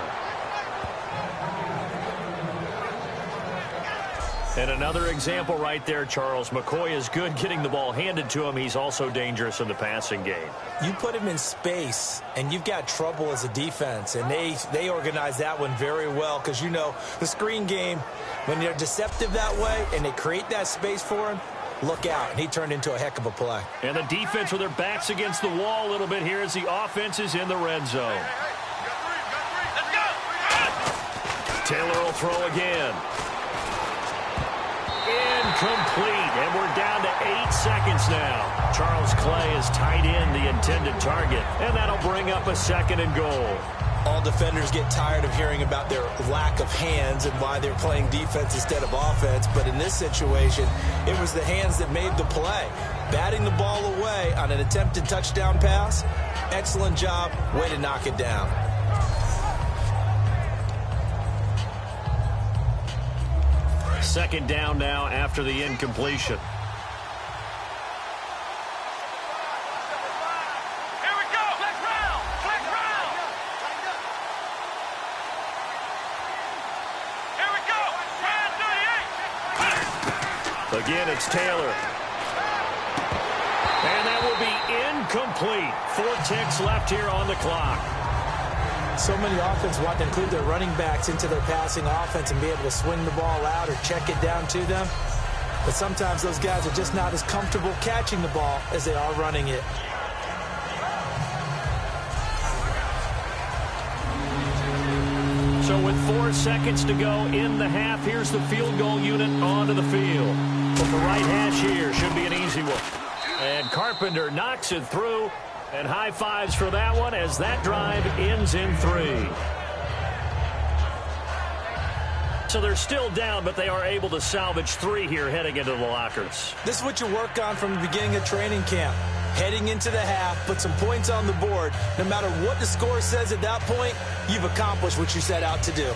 And another example right there, Charles. McCoy is good getting the ball handed to him. He's also dangerous in the passing game. You put him in space, and you've got trouble as a defense. And they organize that one very well because, you know, the screen game, when they're deceptive that way and they create that space for him, look out. And he turned into a heck of a play. And the defense with their backs against the wall a little bit here as the offense is in the red zone. Taylor will throw again. Incomplete, and we're down to 8 seconds now. Charles Clay is tight in the intended target, and that'll bring up a 2nd and goal. All defenders get tired of hearing about their lack of hands and why they're playing defense instead of offense, but in this situation, it was the hands that made the play. Batting the ball away on an attempted touchdown pass, excellent job, way to knock it down. Second down now after the incompletion. Here we go. Click round. Click round. Here we go. Round 38. The Again, it's Taylor. And that will be incomplete. 4 ticks left here on the clock. So many offenses want to include their running backs into their passing offense and be able to swing the ball out or check it down to them. But sometimes those guys are just not as comfortable catching the ball as they are running it. So with 4 seconds to go in the half, here's the field goal unit onto the field. From the right hash here, should be an easy one. And Carpenter knocks it through. And high fives for that one as that drive ends in 3. So they're still down, but they are able to salvage 3 here heading into the lockers. This is what you work on from the beginning of training camp. Heading into the half, put some points on the board. No matter what the score says at that point, you've accomplished what you set out to do.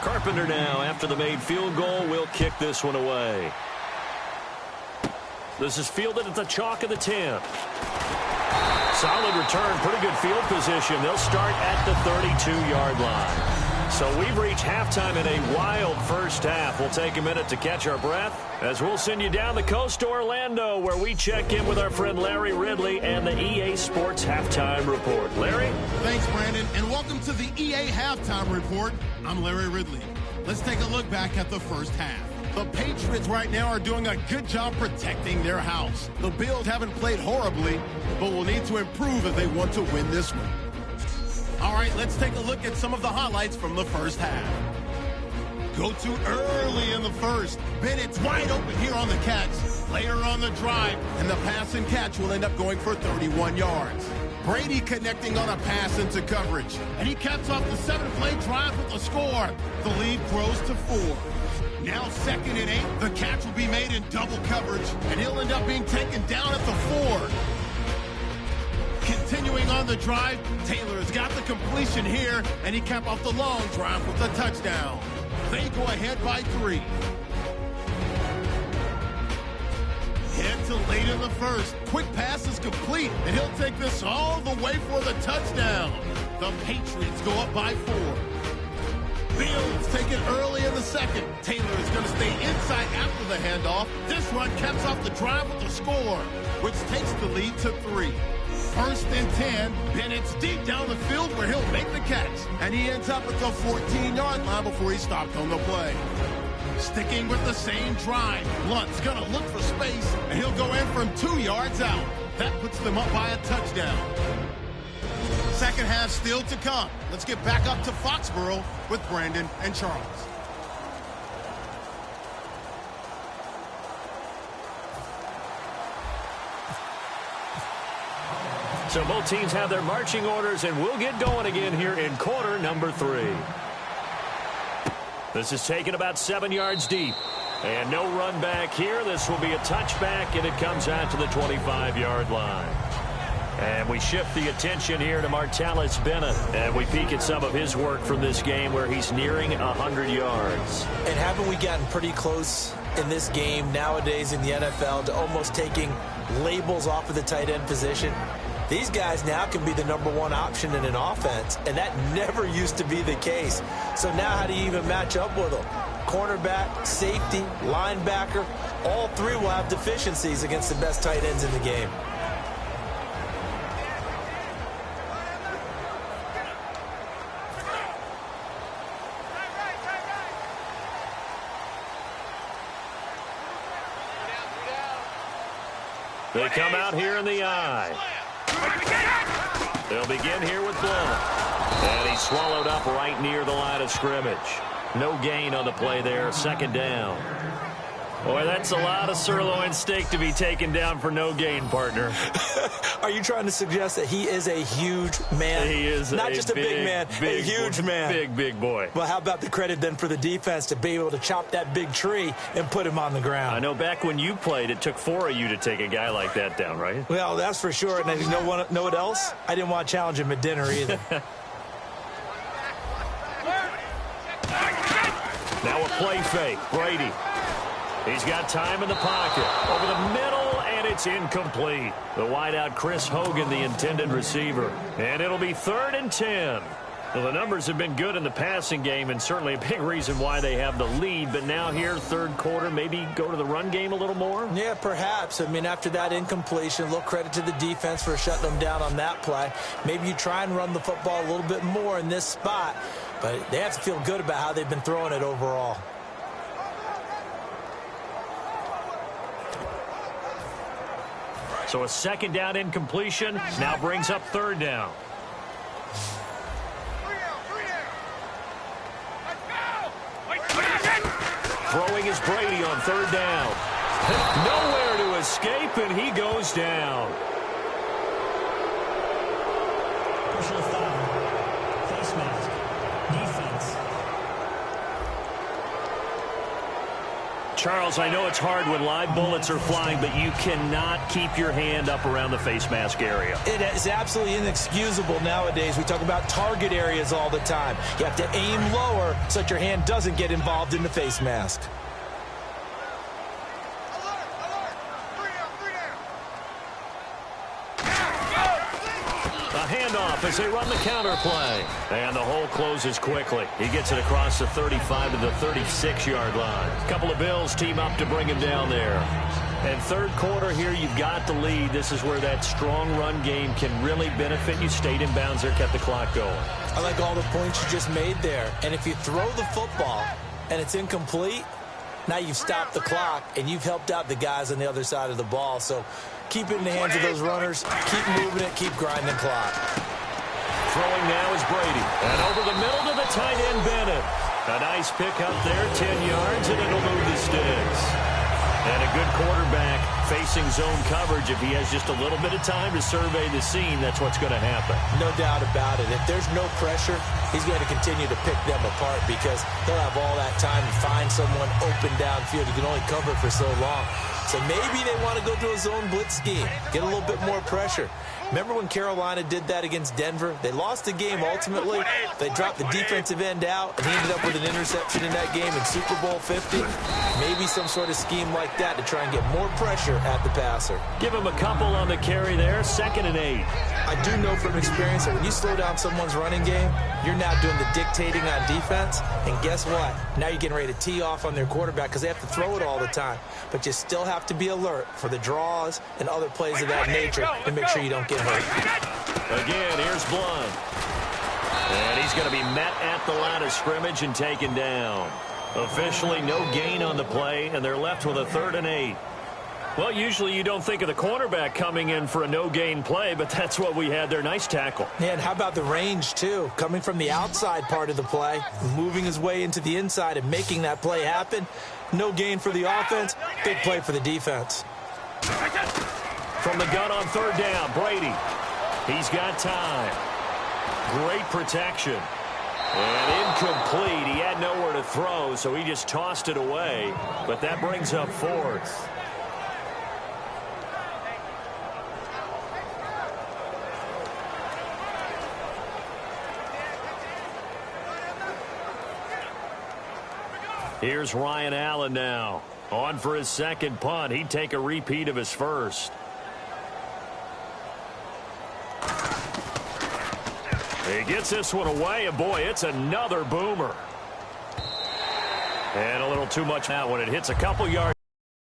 Carpenter now, after the made field goal, will kick this one away. This is fielded at the chalk of the 10. Solid return, pretty good field position. They'll start at the 32-yard line. So we've reached halftime in a wild first half. We'll take a minute to catch our breath as we'll send you down the coast to Orlando, where we check in with our friend Larry Ridley and the EA Sports Halftime Report. Larry? Thanks, Brandon, and welcome to the EA Halftime Report. I'm Larry Ridley. Let's take a look back at the first half. The Patriots right now are doing a good job protecting their house. The Bills haven't played horribly, but will need to improve if they want to win this one. All right, let's take a look at some of the highlights from the first half. Go to early in the first. Bennett's wide open here on the catch. Later on the drive, and the pass and catch will end up going for 31 yards. Brady connecting on a pass into coverage. And he caps off the 7-play drive with a score. The lead grows to 4. Now 2nd and 8. The catch will be made in double coverage, and he'll end up being taken down at the 4. Continuing on the drive, Taylor's got the completion here, and he capped off the long drive with a touchdown. They go ahead by 3. Head to late in the first. Quick pass is complete, and he'll take this all the way for the touchdown. The Patriots go up by 4. Bills take it early in the second. Taylor is going to stay inside after the handoff. This run caps off the drive with a score, which takes the lead to 3. 1st and 10. Bennett's deep down the field where he'll make the catch. And he ends up at the 14-yard line before he stopped on the play. Sticking with the same drive, Blunt's going to look for space, and he'll go in from 2 yards out. That puts them up by a touchdown. Second half still to come. Let's get back up to Foxborough with Brandon and Charles. So both teams have their marching orders, and we'll get going again here in quarter number 3. This is taken about 7 yards deep. And no run back here. This will be a touchback, and it comes out to the 25-yard line. And we shift the attention here to Martellus Bennett, and we peek at some of his work from this game where he's nearing 100 yards. And haven't we gotten pretty close in this game nowadays in the NFL to almost taking labels off of the tight end position? These guys now can be the #1 option in an offense, and that never used to be the case. So now how do you even match up with them? Cornerback, safety, linebacker, all 3 will have deficiencies against the best tight ends in the game. They come out here in the eye. They'll begin here with Blunt. And he's swallowed up right near the line of scrimmage. No gain on the play there, 2nd down. Boy, that's a lot of sirloin steak to be taken down for no gain, partner. Are you trying to suggest that he is a huge man? He is not just a big man, a huge man. Big boy. Well, how about the credit then for the defense to be able to chop that big tree and put him on the ground? I know back when you played, it took 4 of you to take a guy like that down, right? Well, that's for sure. And you know what else? I didn't want to challenge him at dinner either. Now a play fake. Brady. He's got time in the pocket. Over the middle, and it's incomplete. The wideout, Chris Hogan, the intended receiver. And it'll be 3rd and 10. Well, the numbers have been good in the passing game, and certainly a big reason why they have the lead. But now here, 3rd quarter, maybe go to the run game a little more? Yeah, perhaps. I mean, after that incompletion, a little credit to the defense for shutting them down on that play. Maybe you try and run the football a little bit more in this spot. But they have to feel good about how they've been throwing it overall. So a 2nd down incompletion now brings up 3rd down. Throwing is Brady on 3rd down. Nowhere to escape, and he goes down. Personal foul. Face mask. Defense. Charles, I know it's hard when live bullets are flying, but you cannot keep your hand up around the face mask area. It is absolutely inexcusable nowadays. We talk about target areas all the time. You have to aim lower so that your hand doesn't get involved in the face mask. Handoff as they run the counter play. And the hole closes quickly. He gets it across the 35 to the 36-yard line. A couple of Bills team up to bring him down there. And 3rd quarter here, you've got the lead. This is where that strong run game can really benefit you. Stayed in bounds there, kept the clock going. I like all the points you just made there. And if you throw the football and it's incomplete, now you've stopped the clock and you've helped out the guys on the other side of the ball. So keep it in the hands of those runners. Keep moving it. Keep grinding clock. Throwing now is Brady. And over the middle to the tight end, Bennett. A nice pick up there, 10 yards, and it'll move the sticks. And a good quarterback facing zone coverage. If he has just a little bit of time to survey the scene, that's what's going to happen. No doubt about it. If there's no pressure, he's going to continue to pick them apart because he'll have all that time to find someone open downfield. He can only cover for so long. So maybe they want to go to a zone blitz scheme, get a little bit more pressure. Remember when Carolina did that against Denver? They lost the game ultimately. They dropped the defensive end out, and he ended up with an interception in that game in Super Bowl 50. Maybe some sort of scheme like that to try and get more pressure at the passer. Give him a couple on the carry there, 2nd and 8. I do know from experience that when you slow down someone's running game, you're now doing the dictating on defense. And guess what? Now you're getting ready to tee off on their quarterback because they have to throw it all the time. But you still have to be alert for the draws and other plays of that nature to make sure you don't get hurt. Again, here's Blunt. And he's going to be met at the line of scrimmage and taken down. Officially no gain on the play, and they're left with a 3rd and 8. Well, usually you don't think of the cornerback coming in for a no-gain play, but that's what we had there. Nice tackle. Yeah, and how about the range, too? Coming from the outside part of the play, moving his way into the inside and making that play happen. No gain for the offense, big play for the defense. From the gun on 3rd down, Brady. He's got time. Great protection. And incomplete. He had nowhere to throw, so he just tossed it away. But that brings up 4th. Here's Ryan Allen now. On for his 2nd punt. He'd take a repeat of his 1st. He gets this one away, and boy, it's another boomer. And a little too much now when it hits a couple yards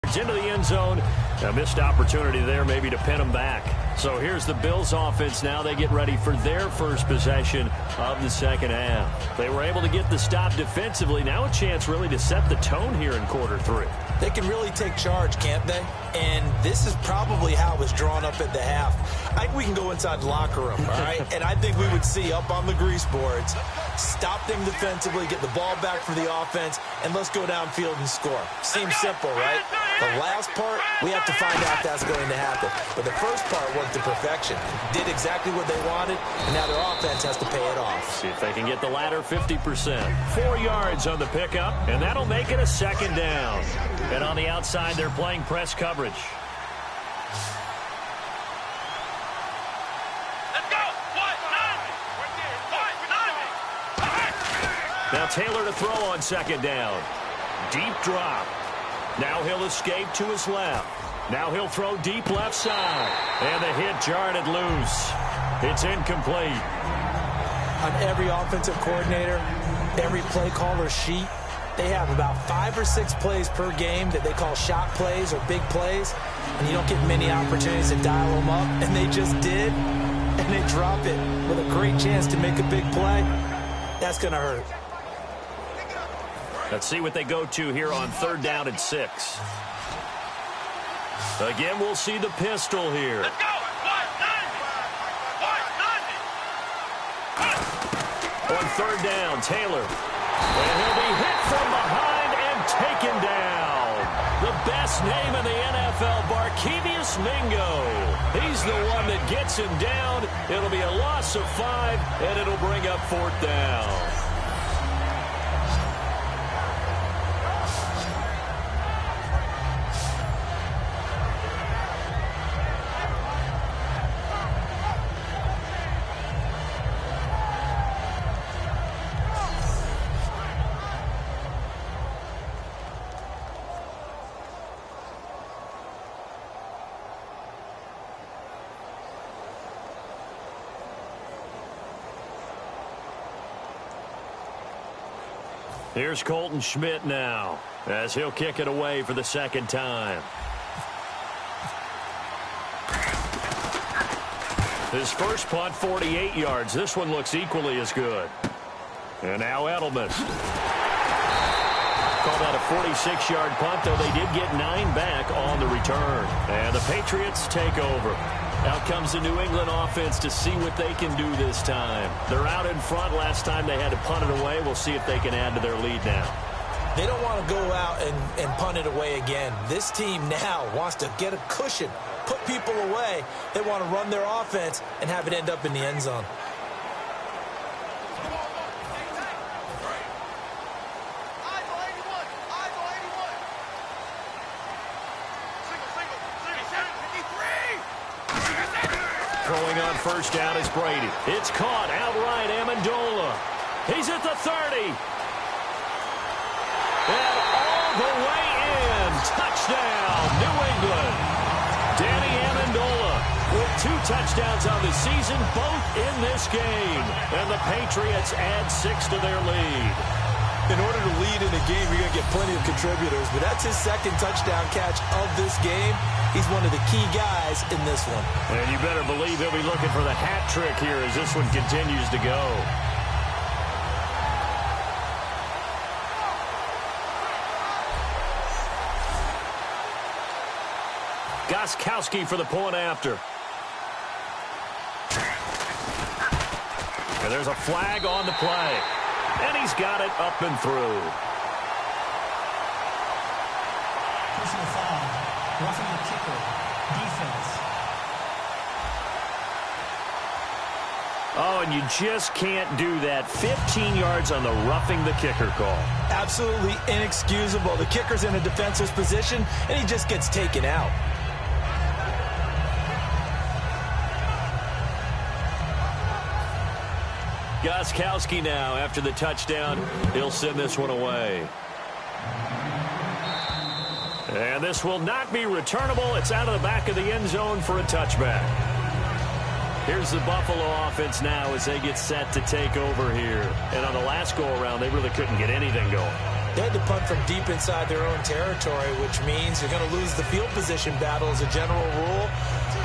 into the end zone. A missed opportunity there maybe to pin him back. So here's the Bills offense now. They get ready for their first possession of the 2nd half. They were able to get the stop defensively. Now a chance really to set the tone here in quarter 3. They can really take charge, can't they? And this is probably how it was drawn up at the half. I think we can go inside the locker room, all right? And I think we would see up on the grease boards, stop them defensively, get the ball back for the offense, and let's go downfield and score. Seems simple, right? The last part, we have to find out if that's going to happen. But the first part worked to perfection. Did exactly what they wanted, and now their offense has to pay it off. See if they can get the latter 50%. 4 yards on the pickup, and that'll make it a second down. And on the outside, they're playing press coverage. Let's go. Now Taylor to throw on second down. Deep drop. Now he'll escape to his left. Now he'll throw deep left side. And the hit jarred it loose. It's incomplete. On every offensive coordinator, every play caller sheet, they have about 5 or 6 plays per game that they call shot plays or big plays, and you don't get many opportunities to dial them up, and they just did, and they drop it with a great chance to make a big play. That's going to hurt. Let's see what they go to here on 3rd down and 6. Again, we'll see the pistol here. Let's go. On 3rd down, Taylor. And he'll be hit from behind and taken down. The best name in the NFL, Barkevious Mingo. He's the one that gets him down. It'll be a loss of 5, and it'll bring up 4th down. Here's Colton Schmidt now, as he'll kick it away for the 2nd time. His first punt, 48 yards. This one looks equally as good. And now Edelman. Call that a 46-yard punt, though they did get 9 back on the return. And the Patriots take over. Out comes the New England offense to see what they can do this time. They're out in front. Last time they had to punt it away. We'll see if they can add to their lead now. They don't want to go out and punt it away again. This team now wants to get a cushion, put people away. They want to run their offense and have it end up in the end zone. Throwing on 1st down is Brady. It's caught outright. Amendola. He's at the 30. And all the way in. Touchdown, New England. Danny Amendola with 2 touchdowns on the season, both in this game. And the Patriots add 6 to their lead. In order to lead in a game, you're going to get plenty of contributors, but that's his 2nd touchdown catch of this game. He's one of the key guys in this one. And you better believe he'll be looking for the hat trick here as this one continues to go. Gostkowski for the point after. And there's a flag on the play. And he's got it up and through. Personal foul. Roughing the kicker. Defense. Oh, and you just can't do that. 15 yards on the roughing the kicker call. Absolutely inexcusable. The kicker's in a defenseless position, and he just gets taken out. Gostkowski now, after the touchdown, he'll send this one away. And this will not be returnable. It's out of the back of the end zone for a touchback. Here's the Buffalo offense now as they get set to take over here. And on the last go-around, they really couldn't get anything going. They had to punt from deep inside their own territory, which means you're going to lose the field position battle as a general rule.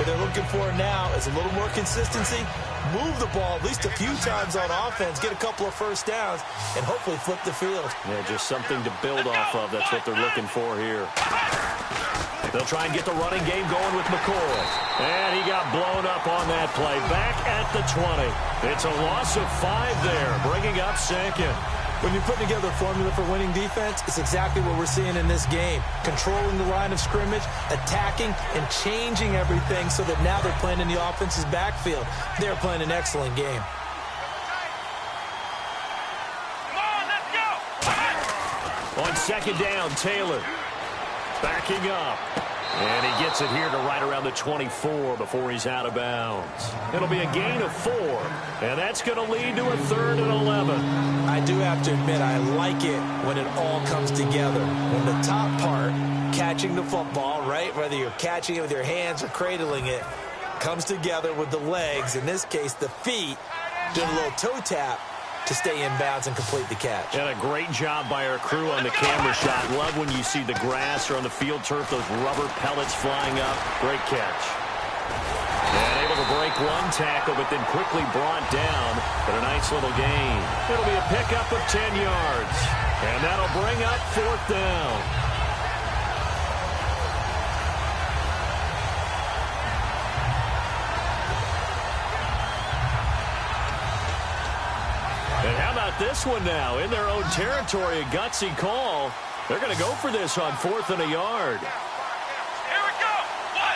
What they're looking for now is a little more consistency, move the ball at least a few times on offense, get a couple of first downs, and hopefully flip the field. Yeah, just something to build off of. That's what they're looking for here. They'll try and get the running game going with McCoy. And he got blown up on that play. Back at the 20. It's a loss of 5 there, bringing up second. When you're putting together a formula for winning defense, it's exactly what we're seeing in this game. Controlling the line of scrimmage, attacking, and changing everything so that now they're playing in the offense's backfield. They're playing an excellent game. On second down, Taylor backing up. And he gets it here to right around the 24 before he's out of bounds. It'll be a gain of 4, and that's going to lead to a 3rd and 11. I do have to admit, I like it when it all comes together. When the top part, catching the football, right, whether you're catching it with your hands or cradling it, comes together with the legs, in this case the feet, doing a little toe tap to stay in bounds and complete the catch. And a great job by our crew on the camera shot. Love when you see the grass or on the field turf, those rubber pellets flying up. Great catch. And able to break one tackle, but then quickly brought down. But a nice little gain. It'll be a pickup of 10 yards. And that'll bring up 4th down. And how about this one now? In their own territory, a gutsy call. They're going to go for this on 4th and a yard. Here we go. 1,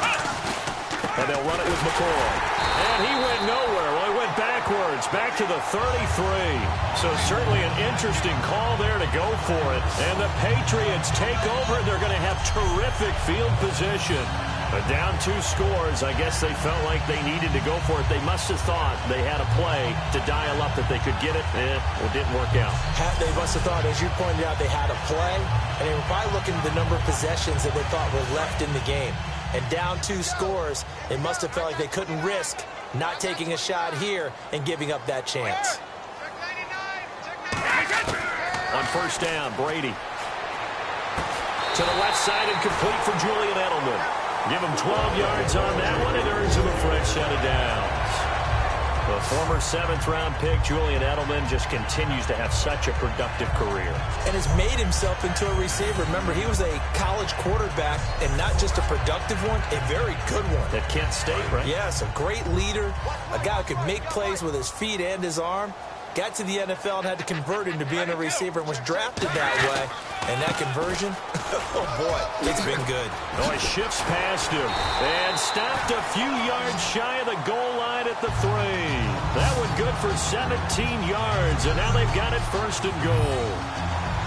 9, And they'll run it with McCoy. And he went nowhere. Well, he went backwards, back to the 33. So certainly an interesting call there to go for it. And the Patriots take over. They're going to have terrific field position. But down 2 scores, I guess they felt like they needed to go for it. They must have thought they had a play to dial up that they could get it. It didn't work out. They must have thought, as you pointed out, they had a play. And they were probably looking at the number of possessions that they thought were left in the game. And down 2 scores, they must have felt like they couldn't risk not taking a shot here and giving up that chance. On first down, Brady. To the left side and complete for Julian Edelman. Give him 12 yards on that one and earns him a fresh set of downs. The former 7th-round pick, Julian Edelman, just continues to have such a productive career. And has made himself into a receiver. Remember, he was a college quarterback, and not just a productive one, a very good one. At Kent State, right? Yes, a great leader, a guy who could make plays with his feet and his arm. Got to the NFL and had to convert into being a receiver and was drafted that way. And that conversion, oh boy, it's been good. Oh, he shifts past him and stopped a few yards shy of the goal line at the 3. That one good for 17 yards, and now they've got it 1st and goal.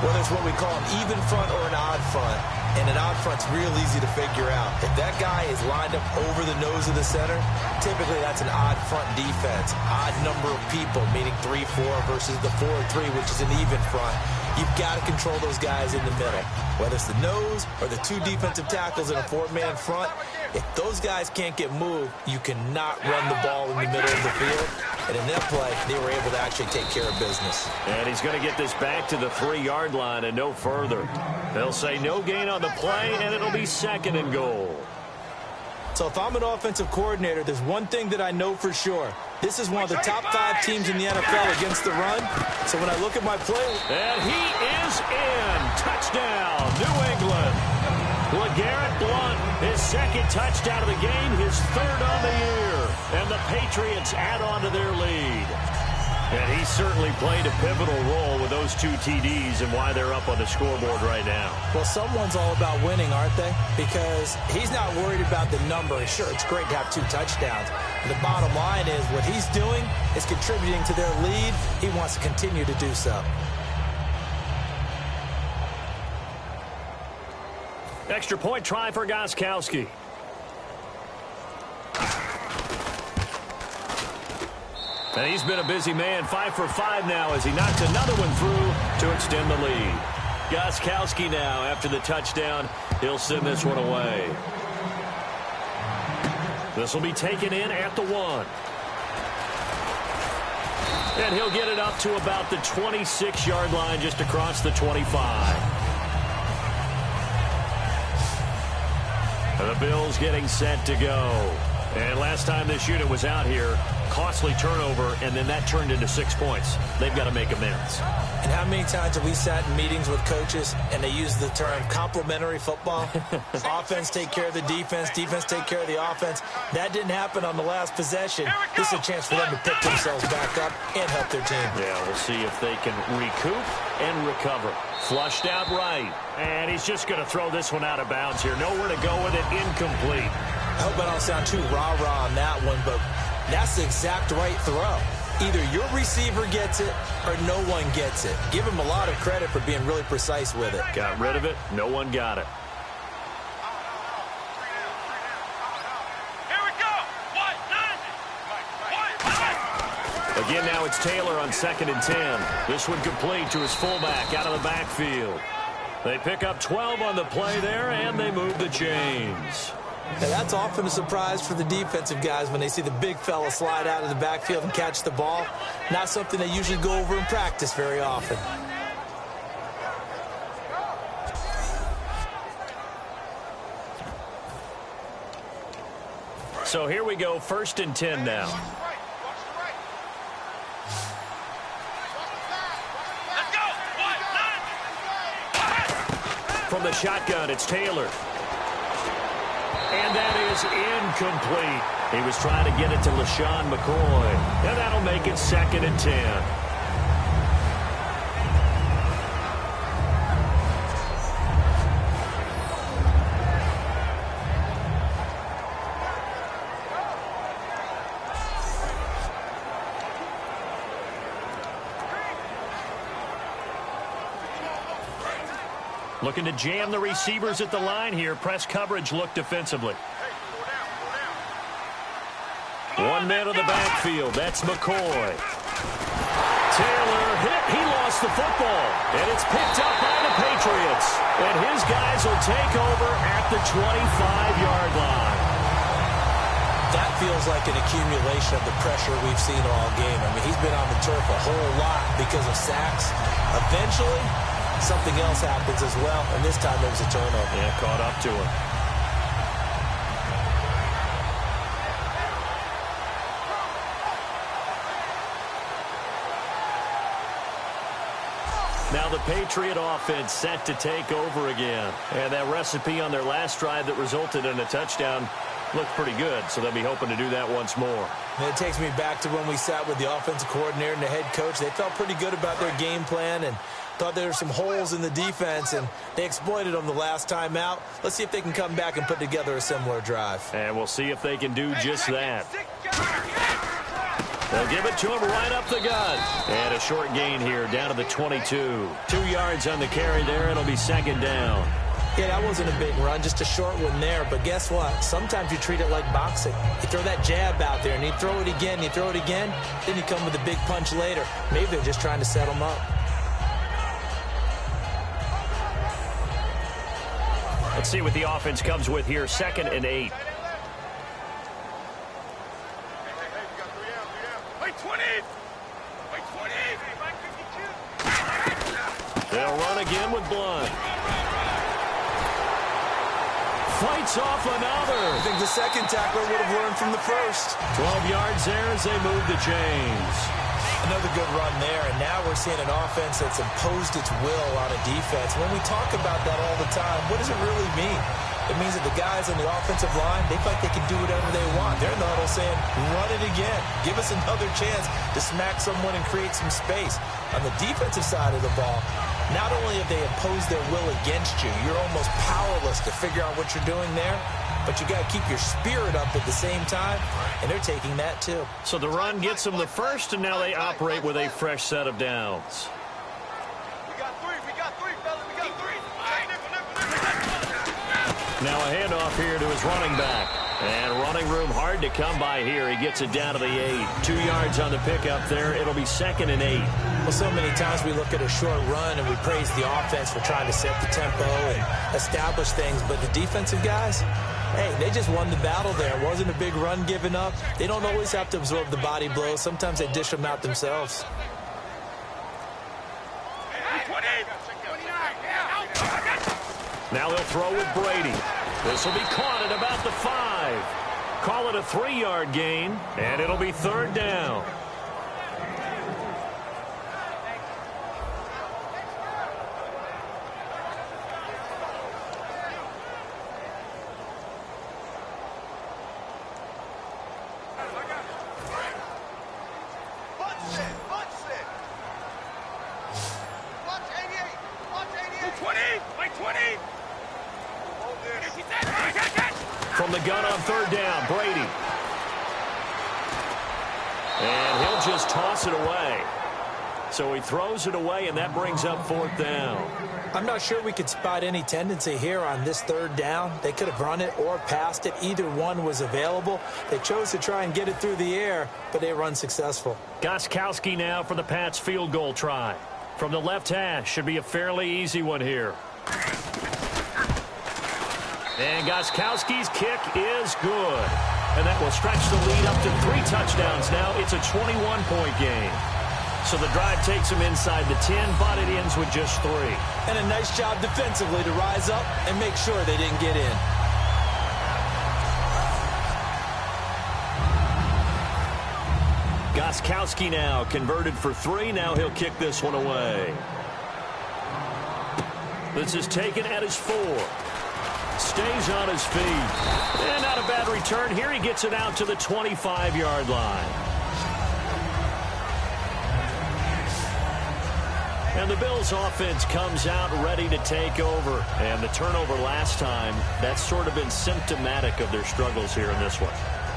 Whether it's what we call an even front or an odd front, and an odd front's real easy to figure out. If that guy is lined up over the nose of the center, typically that's an odd front defense. Odd number of people, meaning 3-4 versus the 4-3, which is an even front. You've got to control those guys in the middle. Whether it's the nose or the 2 defensive tackles in a 4-man front, if those guys can't get moved, you cannot run the ball in the middle of the field. And in that play, they were able to actually take care of business. And he's going to get this back to the 3-yard line and no further. They'll say no gain on the play, and it'll be 2nd and goal. So if I'm an offensive coordinator, there's one thing that I know for sure. This is one of the top 5 teams in the NFL against the run. So when I look at my play... And he is in. Touchdown, New England. LeGarrette Blount, his 2nd touchdown of the game, his 3rd on the year. And the Patriots add on to their lead. And he certainly played a pivotal role with those 2 TDs and why they're up on the scoreboard right now. Well, someone's all about winning, aren't they? Because he's not worried about the number. Sure, it's great to have 2 touchdowns. The bottom line is what he's doing is contributing to their lead. He wants to continue to do so. Extra point try for Gostkowski. And he's been a busy man, 5 for 5 now as he knocks another one through to extend the lead. Gostkowski now, after the touchdown, he'll send this one away. This will be taken in at the 1. And he'll get it up to about the 26-yard line just across the 25. The Bills getting set to go. And last time this unit was out here, costly turnover, and then that turned into 6 points. They've got to make amends. And how many times have we sat in meetings with coaches and they use the term complementary football? Offense take care of the defense, defense take care of the offense. That didn't happen on the last possession. This is a chance for them to pick themselves back up and help their team. Yeah, we'll see if they can recoup and recover. Flushed out right. And he's just going to throw this one out of bounds here. Nowhere to go with it. Incomplete. I hope I don't sound too rah-rah on that one, but that's the exact right throw. Either your receiver gets it or no one gets it. Give him a lot of credit for being really precise with it. Got rid of it. No one got it. Here we go. Again, now it's Taylor on 2nd and 10. This one complete to his fullback out of the backfield. They pick up 12 on the play there, and they move the chains. Now, that's often a surprise for the defensive guys when they see the big fella slide out of the backfield and catch the ball. Not something they usually go over in practice very often. So here we go, 1st and 10 now. From the shotgun, it's Taylor. And that is incomplete. He was trying to get it to LaShawn McCoy. And that'll make it 2nd and 10. Looking to jam the receivers at the line here. Press coverage look defensively. One man in the backfield. That's McCoy. Taylor hit. He lost the football. And it's picked up by the Patriots. And his guys will take over at the 25-yard line. That feels like an accumulation of the pressure we've seen all game. I mean, he's been on the turf a whole lot because of sacks. Eventually, something else happens as well, and this time there was a turnover. Yeah, caught up to him. Now the Patriot offense set to take over again. And that recipe on their last drive that resulted in a touchdown looked pretty good, so they'll be hoping to do that once more. And it takes me back to when we sat with the offensive coordinator and the head coach. They felt pretty good about their game plan and thought there were some holes in the defense, and they exploited them the last time out. Let's see if they can come back and put together a similar drive. And we'll see if they can do just that. They'll give it to him right up the gut. And a short gain here down to the 22. 2 yards on the carry there. It'll be 2nd down. Yeah, that wasn't a big run, just a short one there. But guess what? Sometimes you treat it like boxing. You throw that jab out there, and you throw it again, you throw it again, then you come with a big punch later. Maybe they're just trying to set them up. Let's see what the offense comes with here. 2nd and 8. They'll run again with Blunt. Fights off another. I think the second tackler would have learned from the first. 12 yards there as they move the chains. Another good run there, and now we're seeing an offense that's imposed its will on a defense. When we talk about that all the time, what does it really mean? It means that the guys on the offensive line, they feel like they can do whatever they want. They're in the huddle saying, run it again. Give us another chance to smack someone and create some space. On the defensive side of the ball, not only have they imposed their will against you, you're almost powerless to figure out what you're doing there, but you got to keep your spirit up at the same time, and they're taking that too. So the run gets them the first, and now they operate with a fresh set of downs. We got three, fellas. We got three. Now a handoff here to his running back. And running room hard to come by here. He gets it down to the 8. 2 yards on the pickup there. It'll be 2nd and 8. Well, so many times we look at a short run and we praise the offense for trying to set the tempo and establish things. But the defensive guys, hey, they just won the battle there. It wasn't a big run given up. They don't always have to absorb the body blows. Sometimes they dish them out themselves. Now they'll throw with Brady. This will be caught at about the 5. Call it a 3-yard gain, and it'll be 3rd down. From the gun on 3rd down, Brady. And he'll just toss it away. So he throws it away, and that brings up 4th down. I'm not sure we could spot any tendency here on this 3rd down. They could have run it or passed it. Either one was available. They chose to try and get it through the air, but they were unsuccessful. Gostkowski now for the Pats field goal try. From the left hash, should be a fairly easy one here. And Gostkowski's kick is good. And that will stretch the lead up to 3 touchdowns now. It's a 21-point game. So the drive takes him inside the 10, but it ends with just 3. And a nice job defensively to rise up and make sure they didn't get in. Gostkowski now converted for 3. Now he'll kick this one away. This is taken at his 4. Stays on his feet. And not a bad return. Here he gets it out to the 25-yard line. And the Bills offense comes out ready to take over. And the turnover last time, that's sort of been symptomatic of their struggles here in this one.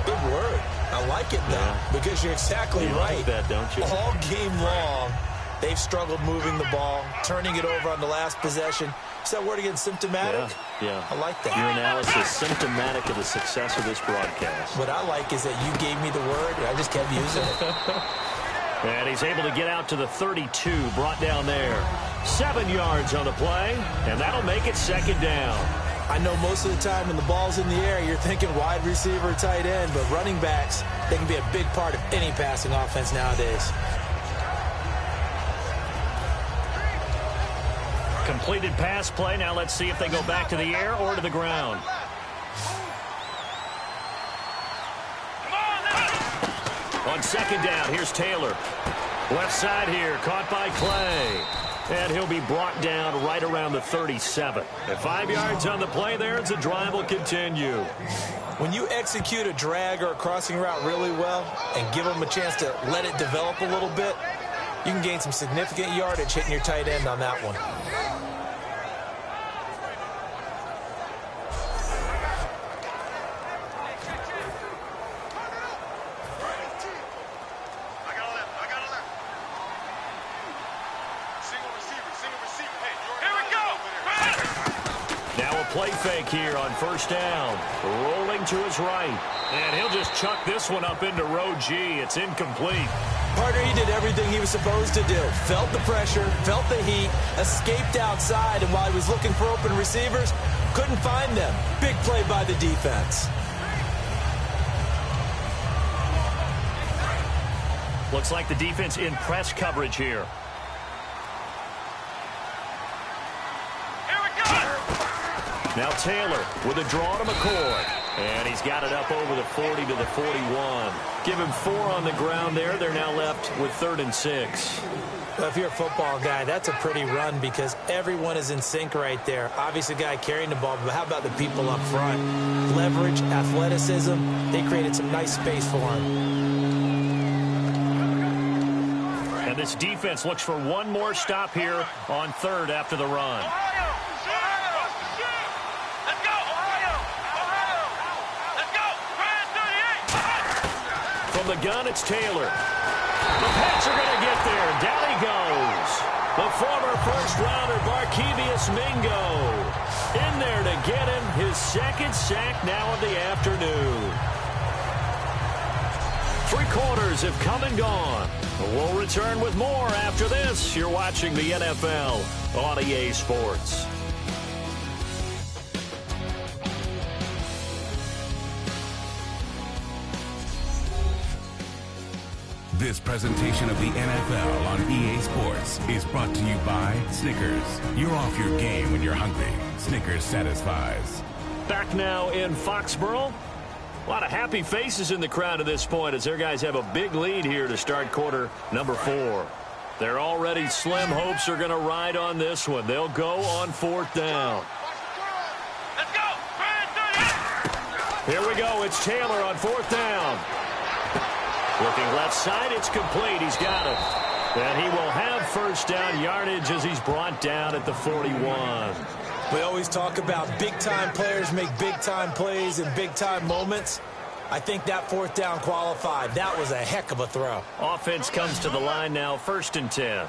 Good word. I like it, though, because you're exactly right. Like that, don't you? All game long, they've struggled moving the ball, turning it over on the last possession. Is that word again, symptomatic? Yeah. I like that. Your analysis symptomatic of the success of this broadcast. What I like is that you gave me the word, and I just kept using it. And he's able to get out to the 32, brought down there. 7 yards on the play, and that'll make it 2nd down. I know most of the time when the ball's in the air, you're thinking wide receiver, tight end, but running backs, they can be a big part of any passing offense nowadays. Completed pass play. Now let's see if they go back to the air or to the ground. On 2nd down, here's Taylor. Left side here, caught by Clay. And he'll be brought down right around the 37. At 5 yards on the play there, the drive will continue. When you execute a drag or a crossing route really well and give them a chance to let it develop a little bit, you can gain some significant yardage hitting your tight end on that one. Play fake here on 1st down. Rolling to his right. And he'll just chuck this one up into row G. It's incomplete. Partner, he did everything he was supposed to do. Felt the pressure, felt the heat, escaped outside, and while he was looking for open receivers, couldn't find them. Big play by the defense. Looks like the defense in press coverage here. Now Taylor with a draw to McCoy. And he's got it up over the 40 to the 41. Give him 4 on the ground there. They're now left with 3rd and 6. Well, if you're a football guy, that's a pretty run because everyone is in sync right there. Obviously, the guy carrying the ball, but how about the people up front? Leverage, athleticism, they created some nice space for him. And this defense looks for one more stop here on 3rd after the run. From the gun, it's Taylor. The Pats are going to get there. Down he goes. The former first-rounder, Barkevious Mingo, in there to get him his 2nd sack now of the afternoon. 3 quarters have come and gone. We'll return with more after this. You're watching the NFL on EA Sports. This presentation of the NFL on EA Sports is brought to you by Snickers. You're off your game when you're hungry. Snickers satisfies. back now in Foxborough. A lot of happy faces in the crowd at this point as their guys have a big lead here to start quarter number 4. Their already slim hopes are going to ride on this one. They'll go on 4th down. Let's go. Here we go. It's Taylor on 4th down. Looking left side. It's complete. He's got it. And he will have first down yardage as he's brought down at the 41. We always talk about big-time players make big-time plays in big-time moments. I think that 4th down qualified. That was a heck of a throw. Offense comes to the line now, 1st and 10.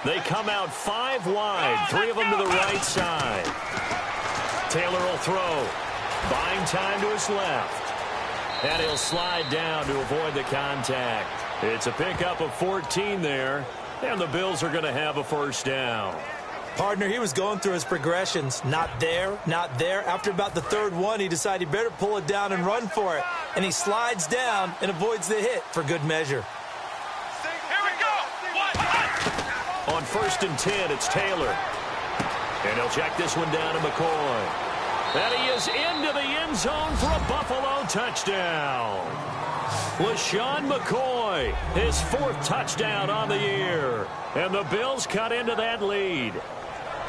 They come out 5 wide, 3 of them to the right side. Taylor will throw. Buying time to his left. And he'll slide down to avoid the contact. It's a pickup of 14 there, and the Bills are going to have a first down. Partner, he was going through his progressions. Not there, not there. After about the 3rd one, he decided he better pull it down and run for it. And he slides down and avoids the hit for good measure. Here we go. On 1st and 10, it's Taylor. And he'll check this one down to McCoy. And he is into the end zone for a Buffalo touchdown. LaShawn McCoy, his 4th touchdown on the year. And the Bills cut into that lead.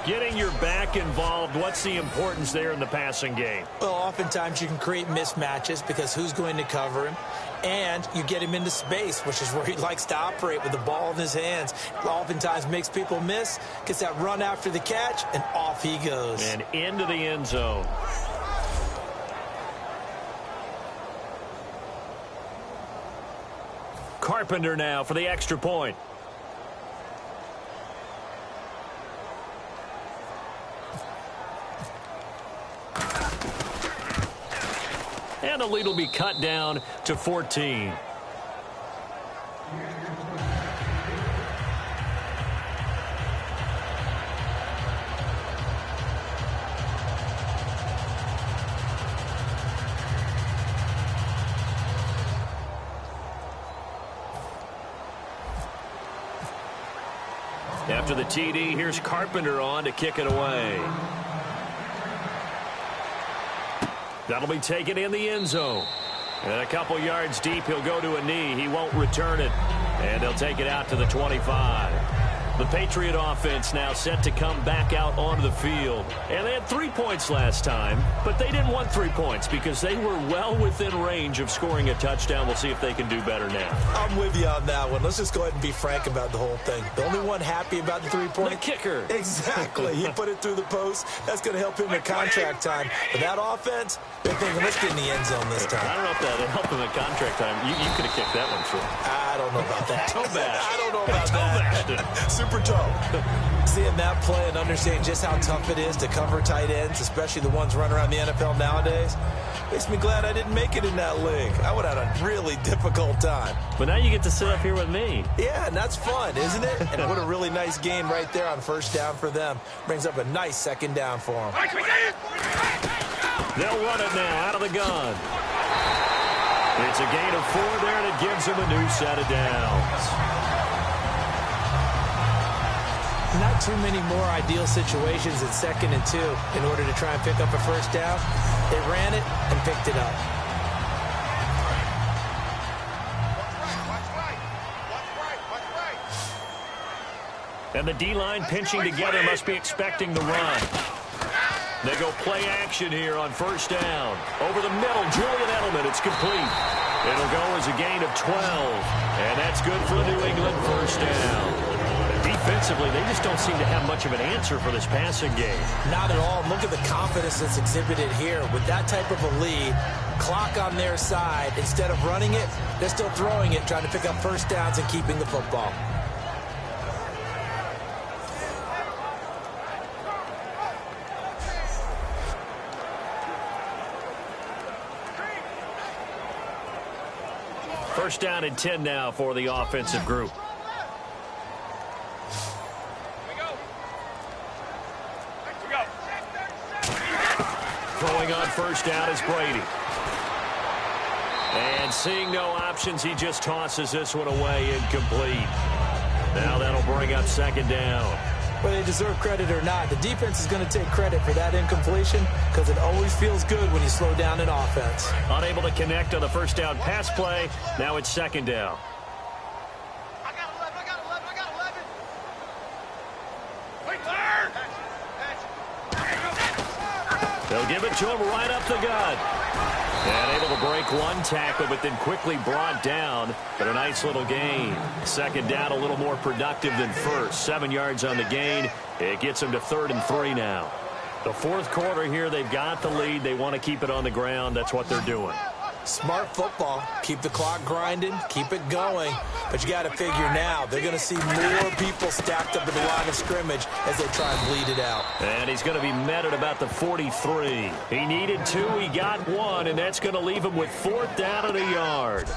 Getting your back involved, what's the importance there in the passing game? Well, oftentimes you can create mismatches because who's going to cover him? And you get him into space, which is where he likes to operate with the ball in his hands. Oftentimes makes people miss, gets that run after the catch, and off he goes. And into the end zone. Carpenter now for the extra point. And the lead will be cut down to 14. After the TD, here's Carpenter on to kick it away. That'll be taken in the end zone. And a couple yards deep, he'll go to a knee. He won't return it. And they'll take it out to the 25. The Patriot offense now set to come back out onto the field. And they had 3 points last time, but they didn't want 3 points because they were well within range of scoring a touchdown. We'll see if they can do better now. I'm with you on that one. Let's just go ahead and be frank about the whole thing. The only one happy about the 3-point. The kicker. Exactly. He put it through the post. That's going to help him in contract time. But that offense, they're thinking, let's get in the end zone this time. I don't know if that helped him in contract time. You could have kicked that one through. I don't know about that. Toe bash. I don't know about that. Super toe. Seeing that play and understanding just how tough it is to cover tight ends, especially the ones running around the NFL nowadays, makes me glad I didn't make it in that league. I would have had a really difficult time. But now you get to sit up here with me. Yeah, and that's fun, isn't it? And what a really nice gain right there on 1st down for them. Brings up a nice 2nd down for them. They'll run it now out of the gun. It's a gain of 4 there, and it gives them a new set of downs. Not too many more ideal situations at 2nd and 2 in order to try and pick up a 1st down. They ran it and picked it up. And the D-line pinching together must be expecting the run. They go play action here on 1st down. Over the middle, Julian Edelman, it's complete. It'll go as a gain of 12. And that's good for New England 1st down. Defensively, they just don't seem to have much of an answer for this passing game. Not at all. Look at the confidence that's exhibited here. With that type of a lead, clock on their side, instead of running it, they're still throwing it, trying to pick up 1st downs and keeping the football. First down and 10 now for the offensive group. Throwing on 1st down is Brady. And seeing no options, he just tosses this one away incomplete. Now that'll bring up 2nd down. Whether they deserve credit or not, the defense is going to take credit for that incompletion because it always feels good when you slow down an offense. Unable to connect on the first down pass play. Now it's second down. I got 11. Wait, They'll give it to him right up the gut. And able to break one tackle, but then quickly brought down. But a nice little gain. Second down, a little more productive than first. 7 yards on the gain. It gets them to 3rd and 3 now. The fourth quarter here, they've got the lead. They want to keep it on the ground. That's what they're doing. Smart football. Keep the clock grinding. Keep it going. But you got to figure now they're going to see more people stacked up at the line of scrimmage as they try and bleed it out. And he's going to be met at about the 43. He needed 2. He got 1, and that's going to leave him with 4th down and a yard.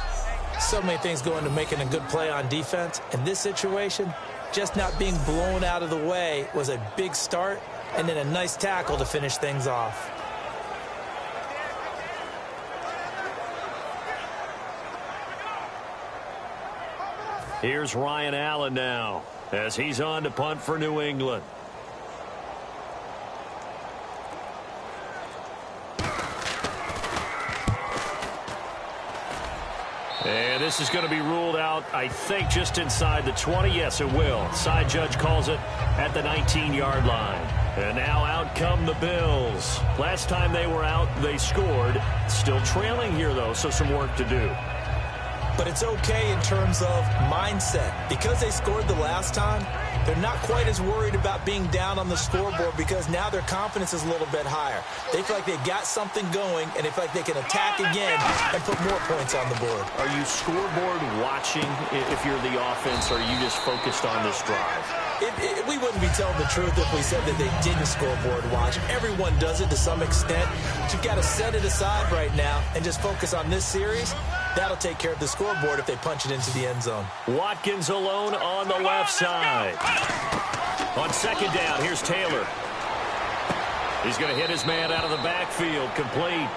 So many things go into making a good play on defense. In this situation, just not being blown out of the way was a big start, and then a nice tackle to finish things off. Here's Ryan Allen now as he's on to punt for New England. And this is going to be ruled out, I think, just inside the 20. Yes, it will. Side judge calls it at the 19-yard line. And now out come the Bills. Last time they were out, they scored. Still trailing here, though, so some work to do. But it's okay in terms of mindset. Because they scored the last time, they're not quite as worried about being down on the scoreboard because now their confidence is a little bit higher. They feel like they've got something going, and they feel like they can attack again and put more points on the board. Are you scoreboard watching if you're the offense, or are you just focused on this drive? We wouldn't be telling the truth if we said that they didn't scoreboard watch. Everyone does it to some extent. But you've got to set it aside right now and just focus on this series. That'll take care of the scoreboard if they punch it into the end zone. Watkins alone on the left side. On second down, here's Taylor. He's going to hit his man out of the backfield, complete.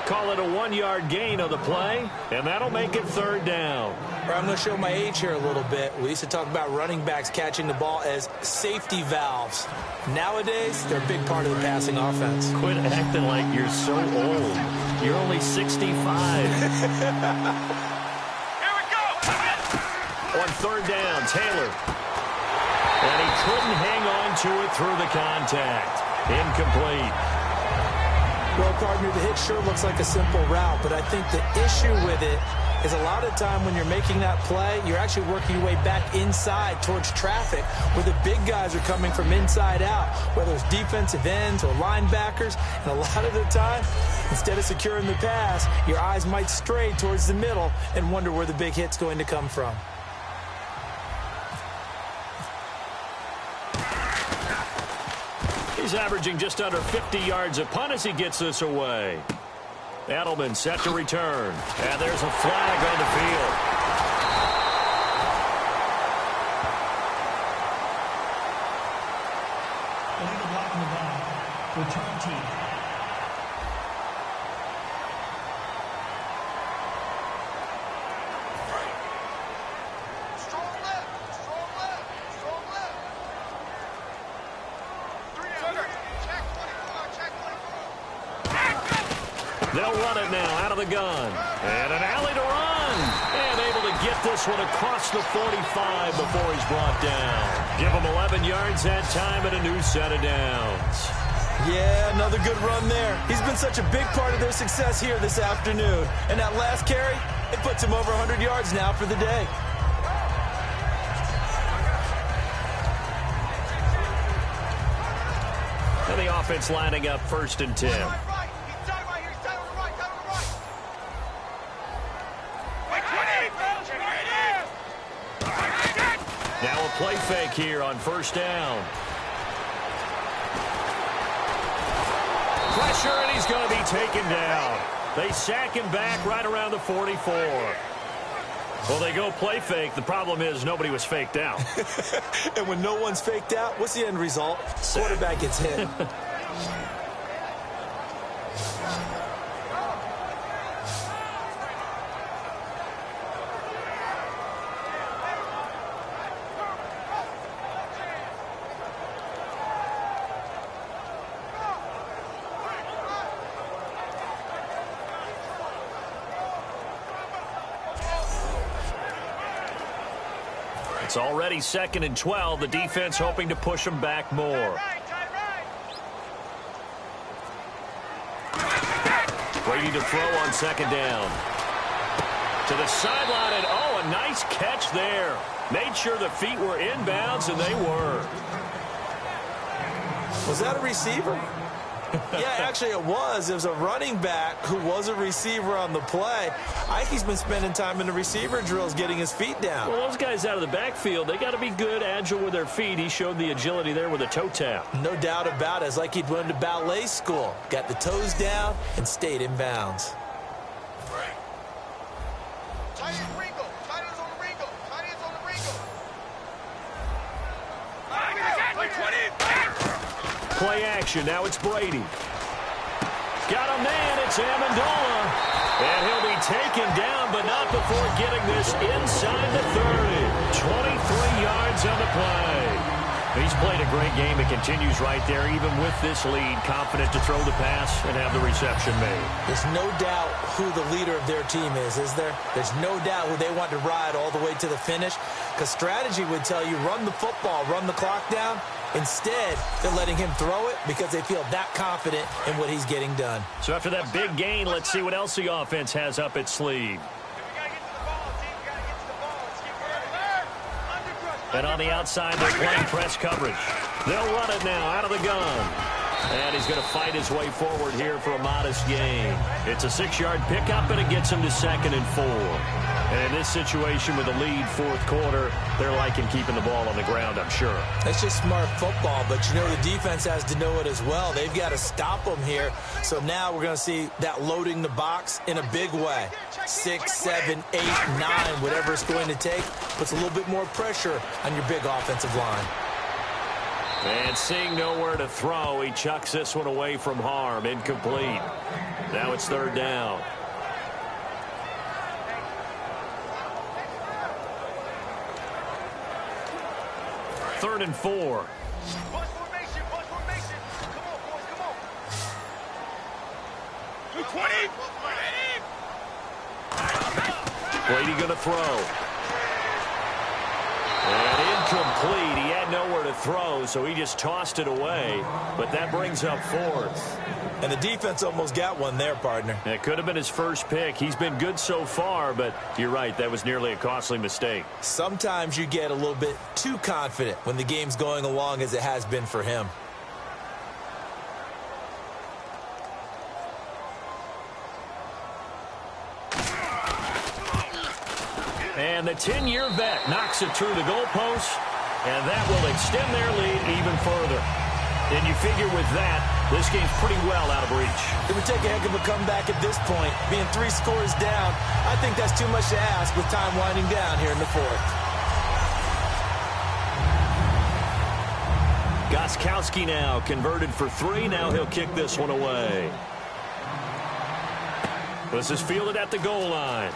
Call it a 1-yard gain on the play, and that'll make it 3rd down. I'm going to show my age here a little bit. We used to talk about running backs catching the ball as safety valves. Nowadays, they're a big part of the passing offense. Quit acting like you're so old. You're only 65. Here we go! On 3rd down, Taylor. And he couldn't hang on to it through the contact. Incomplete. Well, partner, the hit sure looks like a simple route, but I think the issue with it is a lot of time when you're making that play, you're actually working your way back inside towards traffic where the big guys are coming from inside out, whether it's defensive ends or linebackers. And a lot of the time, instead of securing the pass, your eyes might stray towards the middle and wonder where the big hit's going to come from. He's averaging just under 50 yards a punt as he gets this away. Edelman set to return. And there's a flag on the field. Illegal block in the back. Return team. They'll run it now out of the gun. And an alley to run. And able to get this one across the 45 before he's brought down. Give him 11 yards that time and a new set of downs. Yeah, another good run there. He's been such a big part of their success here this afternoon. And that last carry, it puts him over 100 yards now for the day. And the offense lining up 1st and 10. Now a play fake here on 1st down. Pressure, and he's going to be taken down. They sack him back right around the 44. Well, they go play fake. The problem is nobody was faked out. And when no one's faked out, what's the end result? Quarterback gets hit. It's already 2nd and 12. The defense hoping to push them back more. Brady to throw on 2nd down. To the sideline, and oh, a nice catch there. Made sure the feet were inbounds, and they were. Was that a receiver? Yeah, actually it was. It was a running back who was a receiver on the play. I think he's been spending time in the receiver drills getting his feet down. Well, those guys out of the backfield, they got to be good, agile with their feet. He showed the agility there with a toe tap. No doubt about it. It's like he'd went to ballet school. Got the toes down and stayed in bounds. Play action. Now it's Brady. Got a man. It's Amendola. And he'll be taken down, but not before getting this inside the 30. 23 yards on the play. He's played a great game. It continues right there, even with this lead. Confident to throw the pass and have the reception made. There's no doubt who the leader of their team is there? There's no doubt who they want to ride all the way to the finish. Because strategy would tell you, run the football, run the clock down. Instead, they're letting him throw it because they feel that confident in what he's getting done. So after that big gain, let's see what else the offense has up its sleeve. And on the outside, they're playing press coverage. They'll run it now out of the gun. And he's going to fight his way forward here for a modest gain. It's a 6-yard pickup, and it gets him to 2nd and 4. And in this situation with a lead 4th quarter, they're liking keeping the ball on the ground, I'm sure. That's just smart football, but you know the defense has to know it as well. They've got to stop them here. So now we're going to see that loading the box in a big way. 6, 7, 8, 9, whatever it's going to take, puts a little bit more pressure on your big offensive line. And seeing nowhere to throw, he chucks this one away from harm. Incomplete. Now it's 3rd down. Third and 4. Bunch formation. Come on, boys, come on. 220. Brady going to throw. And incomplete. He had nowhere to throw, so he just tossed it away. But that brings up 4th. And the defense almost got one there, partner. It could have been his first pick. He's been good so far, but you're right, that was nearly a costly mistake. Sometimes you get a little bit too confident when the game's going along as it has been for him. And the 10-year vet knocks it through the goalpost, and that will extend their lead even further. And you figure with that, this game's pretty well out of reach. It would take a heck of a comeback at this point. Being 3 scores down, I think that's too much to ask with time winding down here in the 4th. Gostkowski now converted for 3. Now he'll kick this one away. This is fielded at the goal line.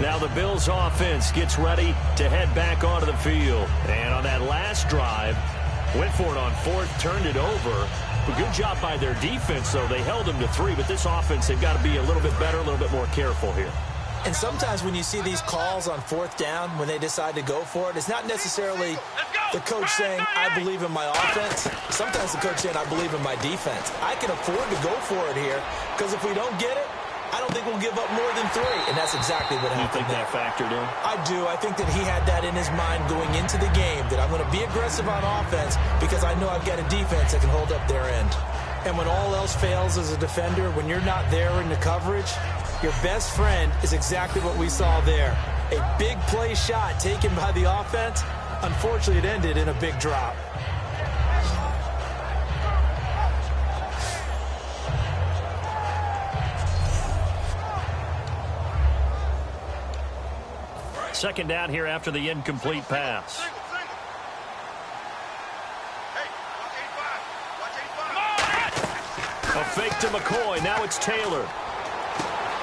Now the Bills offense gets ready to head back onto the field. And on that last drive, went for it on 4th, turned it over. A good job by their defense, though. They held them to 3, but this offense, they've got to be a little bit better, a little bit more careful here. And sometimes when you see these calls on 4th down, when they decide to go for it, it's not necessarily the coach saying, I believe in my offense. Sometimes the coach saying, I believe in my defense. I can afford to go for it here, because if we don't get it, I don't think we'll give up more than 3, and that's exactly what happened. You think that factored in? I do. I think that he had that in his mind going into the game, that I'm going to be aggressive on offense because I know I've got a defense that can hold up their end. And when all else fails as a defender, when you're not there in the coverage, your best friend is exactly what we saw there. A big play shot taken by the offense. Unfortunately, it ended in a big drop. Second down here after the incomplete pass. A fake to McCoy. Now it's Taylor.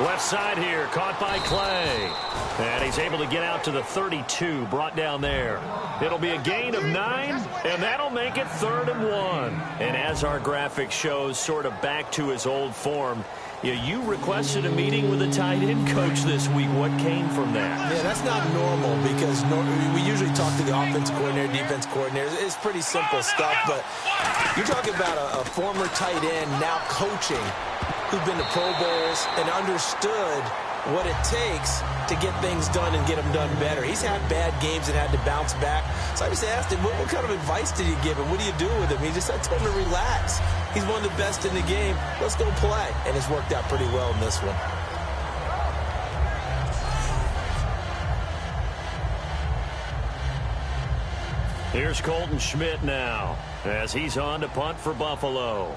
Left side here, caught by Clay. And he's able to get out to the 32, brought down there. It'll be a gain of 9, and that'll make it 3rd and 1. And as our graphic shows, sort of back to his old form, you requested a meeting with the tight end coach this week. What came from that? Yeah, that's not normal because we usually talk to the offense coordinator, defense coordinator. It's pretty simple stuff, but you're talking about a former tight end now coaching who's been to Pro Bowls and understood what it takes to get things done and get them done better. He's had bad games and had to bounce back. So I just asked him, what kind of advice did you give him? What do you do with him? I told him to relax. He's one of the best in the game. Let's go play. And it's worked out pretty well in this one. Here's Colton Schmidt now as he's on to punt for Buffalo.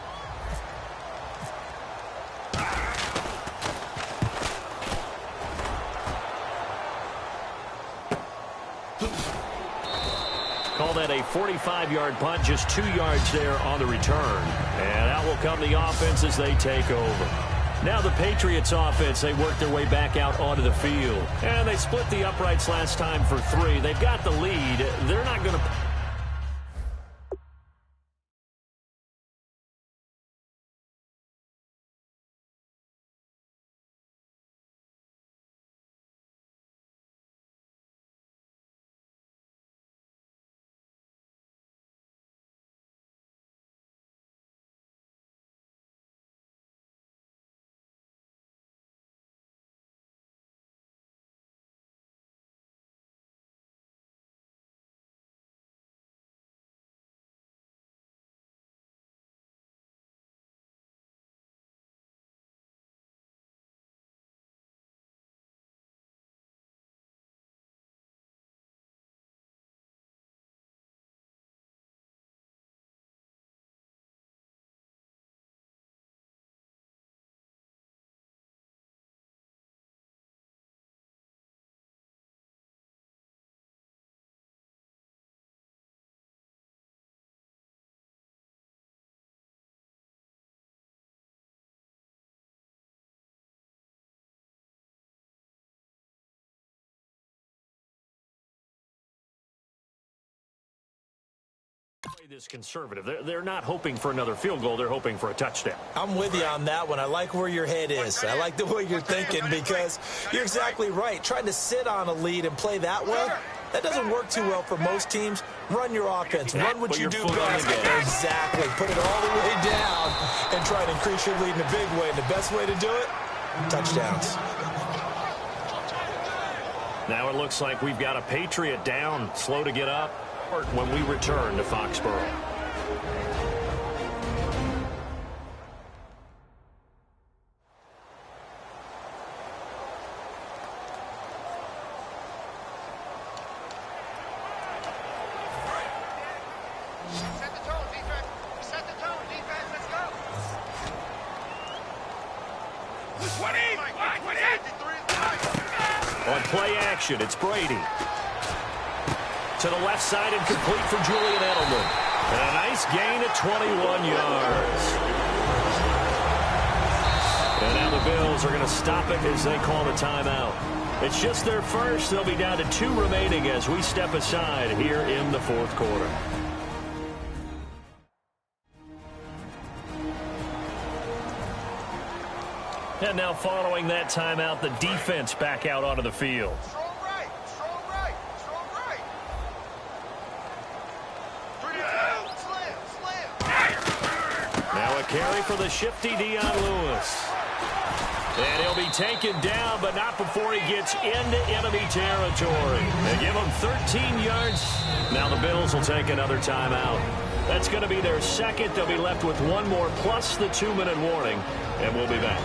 Call that a 45-yard punt, just 2 yards there on the return. And out will come the offense as they take over. Now the Patriots offense, they work their way back out onto the field. And they split the uprights last time for 3. They've got the lead. They're not going to... This conservative. They're not hoping for another field goal. They're hoping for a touchdown. I'm with you on that one. I like where your head is. I like the way you're thinking because you're exactly right. Trying to sit on a lead and play that way, that doesn't work too well for most teams. Run your offense. Run what you do best. Exactly. Put it all the way down and try to increase your lead in a big way. And the best way to do it, touchdowns. Now it looks like we've got a Patriot down, slow to get up when we return to Foxborough. Set the tone, defense. Set the tone, defense. Let's go. 20. On play action, it's Brady. To the left side and complete for Julian Edelman. And a nice gain at 21 yards. And now the Bills are going to stop it as they call the timeout. It's just their first. They'll be down to 2 remaining as we step aside here in the 4th quarter. And now following that timeout, the defense back out onto the field. Carry for the shifty Dion Lewis. And he'll be taken down, but not before he gets into enemy territory. They give him 13 yards. Now the Bills will take another timeout. That's going to be their second. They'll be left with 1 more plus the 2-minute warning, and we'll be back.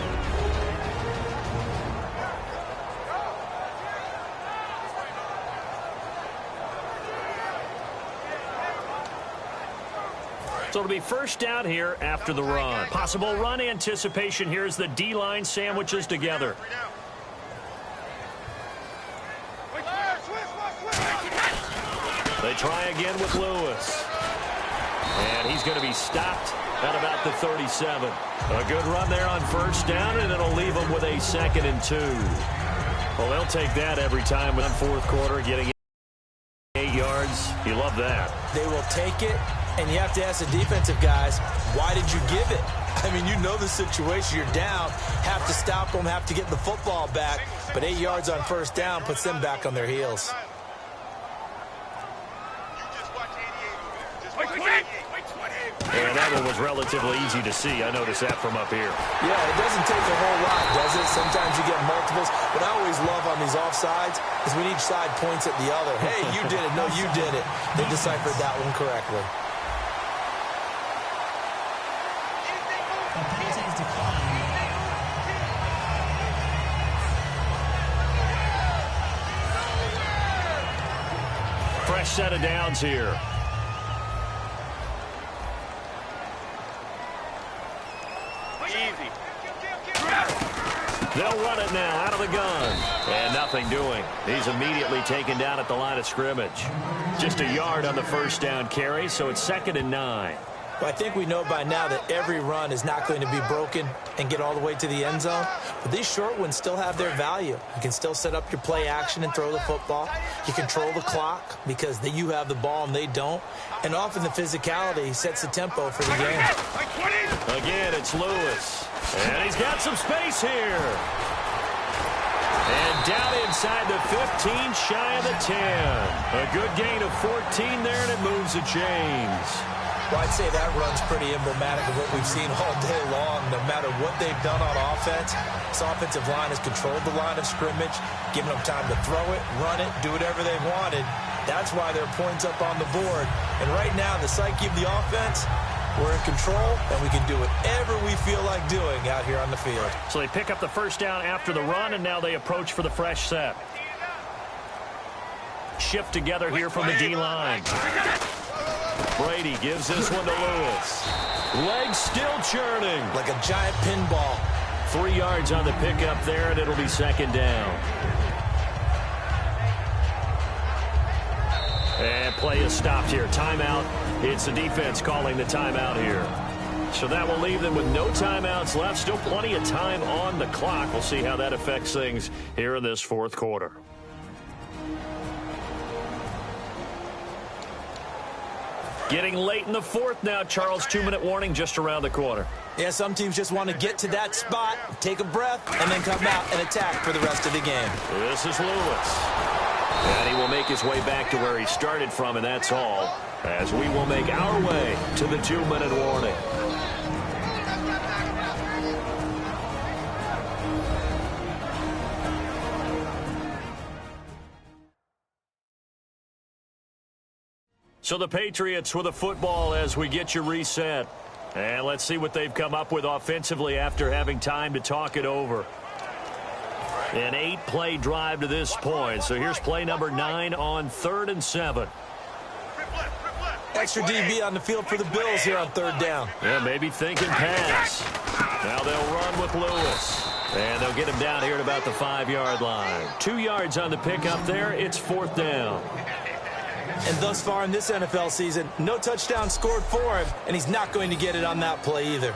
So it'll be first down here after the run. Possible run anticipation here as the D-line sandwiches together. They try again with Lewis. And he's going to be stopped at about the 37. A good run there on first down, and it'll leave them with a 2nd and 2. Well, they'll take that every time in fourth quarter, getting 8 yards. You love that. They will take it, and you have to ask the defensive guys, why did you give it? I mean, you know the situation. You're down, have to stop them, have to get the football back. But 8 yards on first down puts them back on their heels. And that one was relatively easy to see. I noticed that from up here. Yeah, it doesn't take a whole lot, does it? Sometimes you get multiples. But I always love on these offsides is when each side points at the other. Hey, you did it. No, you did it. They deciphered that one correctly. The penalty is declined. Fresh set of downs here. Easy. They'll run it now out of the gun. And nothing doing. He's immediately taken down at the line of scrimmage. Just a yard on the first down carry, so it's 2nd and 9. Well, I think we know by now that every run is not going to be broken and get all the way to the end zone. But these short ones still have their value. You can still set up your play action and throw the football. You control the clock because you have the ball and they don't. And often the physicality sets the tempo for the game. Again, it's Lewis. And he's got some space here. And down inside the 15, shy of the 10. A good gain of 14 there, and it moves the chains. Well, I'd say that run's pretty emblematic of what we've seen all day long. No matter what they've done on offense, this offensive line has controlled the line of scrimmage, given them time to throw it, run it, do whatever they wanted. That's why their points up on the board. And right now, the psyche of the offense, we're in control, and we can do whatever we feel like doing out here on the field. So they pick up the first down after the run, and now they approach for the fresh set. Shift together here from the D-line. Brady gives this one to Lewis. Legs still churning. Like a giant pinball. 3 yards on the pickup there, and it'll be 2nd down. And play is stopped here. Timeout. It's the defense calling the timeout here. So that will leave them with no timeouts left. Still plenty of time on the clock. We'll see how that affects things here in this fourth quarter. Getting late in the fourth now, Charles. 2-minute warning just around the corner. Yeah, some teams just want to get to that spot, take a breath, and then come out and attack for the rest of the game. This is Lewis. And he will make his way back to where he started from, and that's all, as we will make our way to the 2-minute warning. So the Patriots with a football as we get you reset. And let's see what they've come up with offensively after having time to talk it over. An 8-play drive to this point. So here's play number 9 on 3rd and 7. Extra DB on the field for the Bills here on 3rd down. Yeah, maybe thinking pass. Now they'll run with Lewis. And they'll get him down here at about the 5-yard line. 2 yards on the pickup there. It's 4th down. And thus far in this NFL season, no touchdown scored for him, and he's not going to get it on that play either.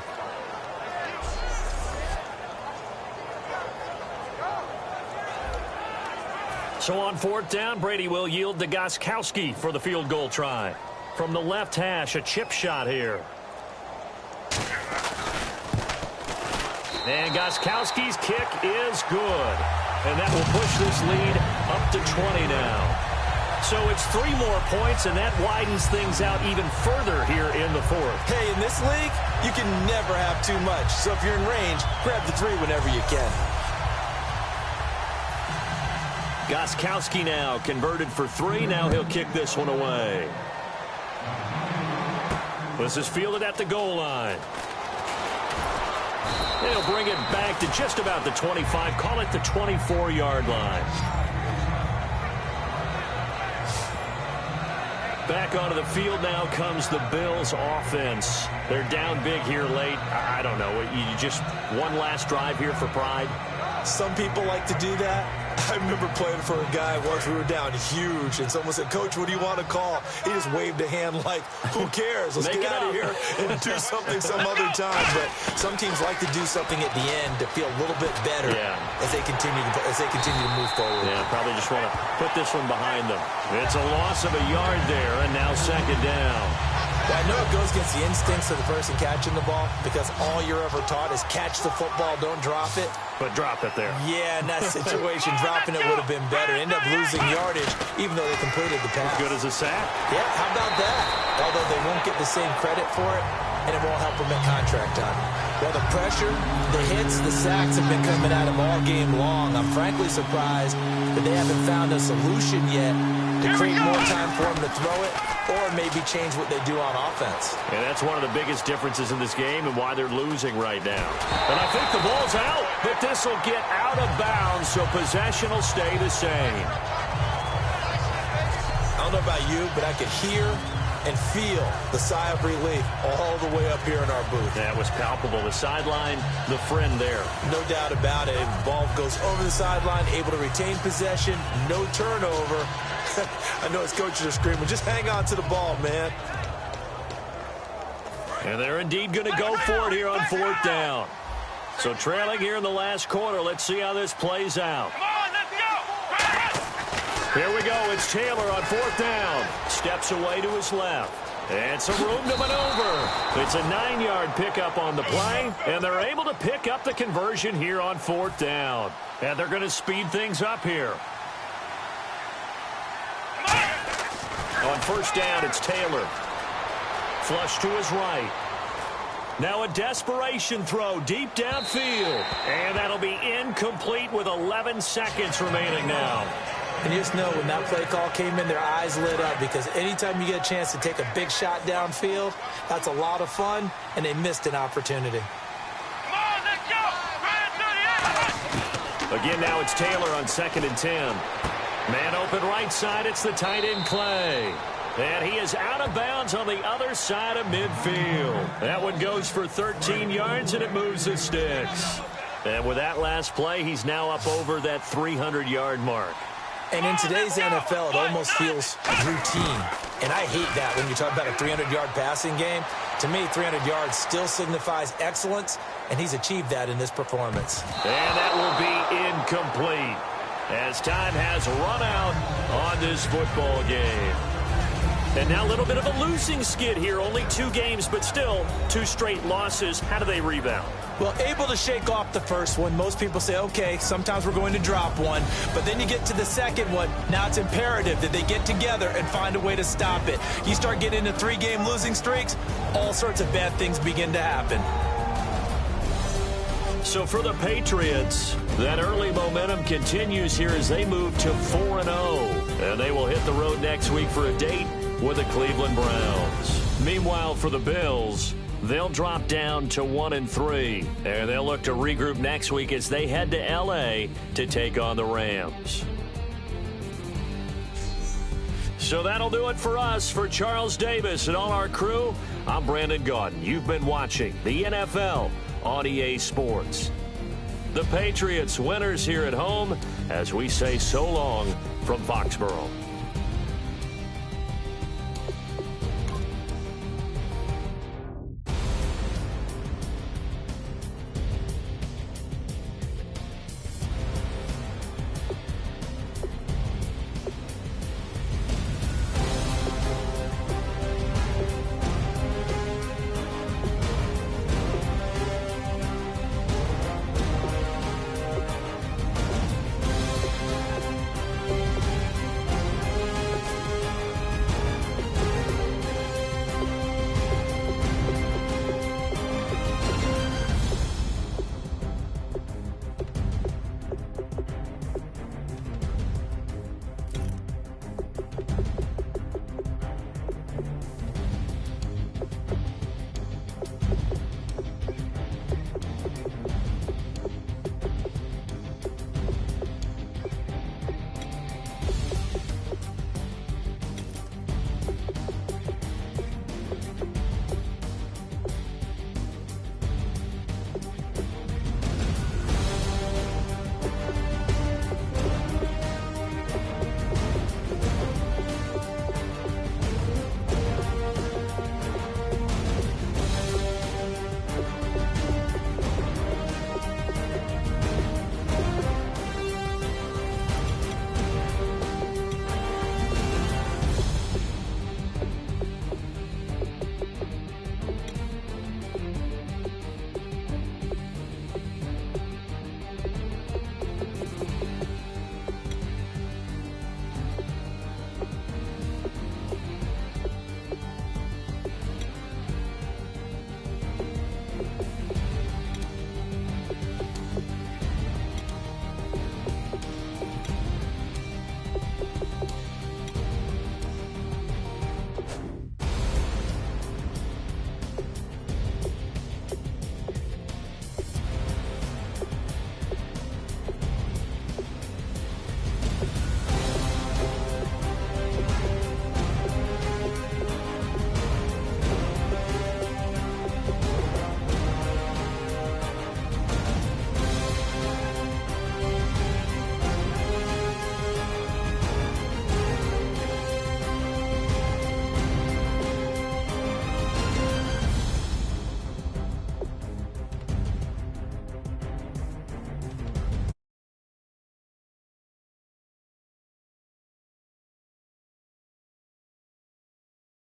So on 4th down, Brady will yield to Gostkowski for the field goal try. From the left hash, a chip shot here. And Gostkowski's kick is good. And that will push this lead up to 20 now. So it's 3 more points, and that widens things out even further here in the 4th. Hey, in this league, you can never have too much. So if you're in range, grab the 3 whenever you can. Gostkowski now converted for 3. Now he'll kick this one away. This is fielded at the goal line. They'll bring it back to just about the 25. Call it the 24-yard line. Back onto the field now comes the Bills offense. They're down big here late. I don't know. You just one last drive here for pride. Some people like to do that. I remember playing for a guy once. We were down huge, and someone said, "Coach, what do you want to call?" He just waved a hand like, "Who cares? Let's get out of here and do something some other time." But some teams like to do something at the end to feel a little bit better as they continue to move forward. Yeah, probably just want to put this one behind them. It's a loss of a yard there, and now second down. I know it goes against the instincts of the person catching the ball because all you're ever taught is catch the football, don't drop it. But drop it there. Yeah, in that situation, dropping it would have been better. End up losing yardage, even though they completed the pass. As good as a sack. Yeah, how about that? Although they won't get the same credit for it, and it won't help them at contract time. Well, the pressure, the hits, the sacks have been coming at them all game long. I'm frankly surprised that they haven't found a solution yet to create more time for them to throw it, or maybe change what they do on offense. And that's one of the biggest differences in this game and why they're losing right now. And I think the ball's out, but this will get out of bounds, so possession will stay the same. I don't know about you, but I could hear and feel the sigh of relief all the way up here in our booth. That was palpable. The sideline, the friend there. No doubt about it. The ball goes over the sideline, able to retain possession, no turnover. I know his coaches are screaming, just hang on to the ball, man. And they're indeed going to go for it here on fourth down. So trailing here in the last quarter. Let's see how this plays out. Come on, let's go! Here we go. It's Taylor on fourth down. Steps away to his left. And some room to maneuver. It's a 9-yard pickup on the play, and they're able to pick up the conversion here on fourth down. And they're going to speed things up here. On first down, it's Taylor. Flush to his right. Now a desperation throw deep downfield. And that'll be incomplete with 11 seconds remaining now. And you just know when that play call came in, their eyes lit up because anytime you get a chance to take a big shot downfield, that's a lot of fun, and they missed an opportunity. Come on, let's go! Again, now it's Taylor on 2nd and 10. Man open right side, it's the tight end Clay. And he is out of bounds on the other side of midfield. That one goes for 13 yards, and it moves the sticks. And with that last play, he's now up over that 300-yard mark. And in today's NFL, it almost feels routine. And I hate that when you talk about a 300-yard passing game. To me, 300 yards still signifies excellence, and he's achieved that in this performance. And that will be incomplete as time has run out on this football game. And now a little bit of a losing skid here. Only 2 games, but still 2 straight losses. How do they rebound? Well, able to shake off the first one. Most people say, okay, sometimes we're going to drop one. But then you get to the second one. Now it's imperative that they get together and find a way to stop it. You start getting into 3-game losing streaks, all sorts of bad things begin to happen. So for the Patriots, that early momentum continues here as they move to 4-0. And they will hit the road next week for a date with the Cleveland Browns. Meanwhile, for the Bills, they'll drop down to 1-3. And they'll look to regroup next week as they head to L.A. to take on the Rams. So that'll do it for us. For Charles Davis and all our crew, I'm Brandon Gaudin. You've been watching the NFL on EA Sports. The Patriots winners here at home as we say so long from Foxborough.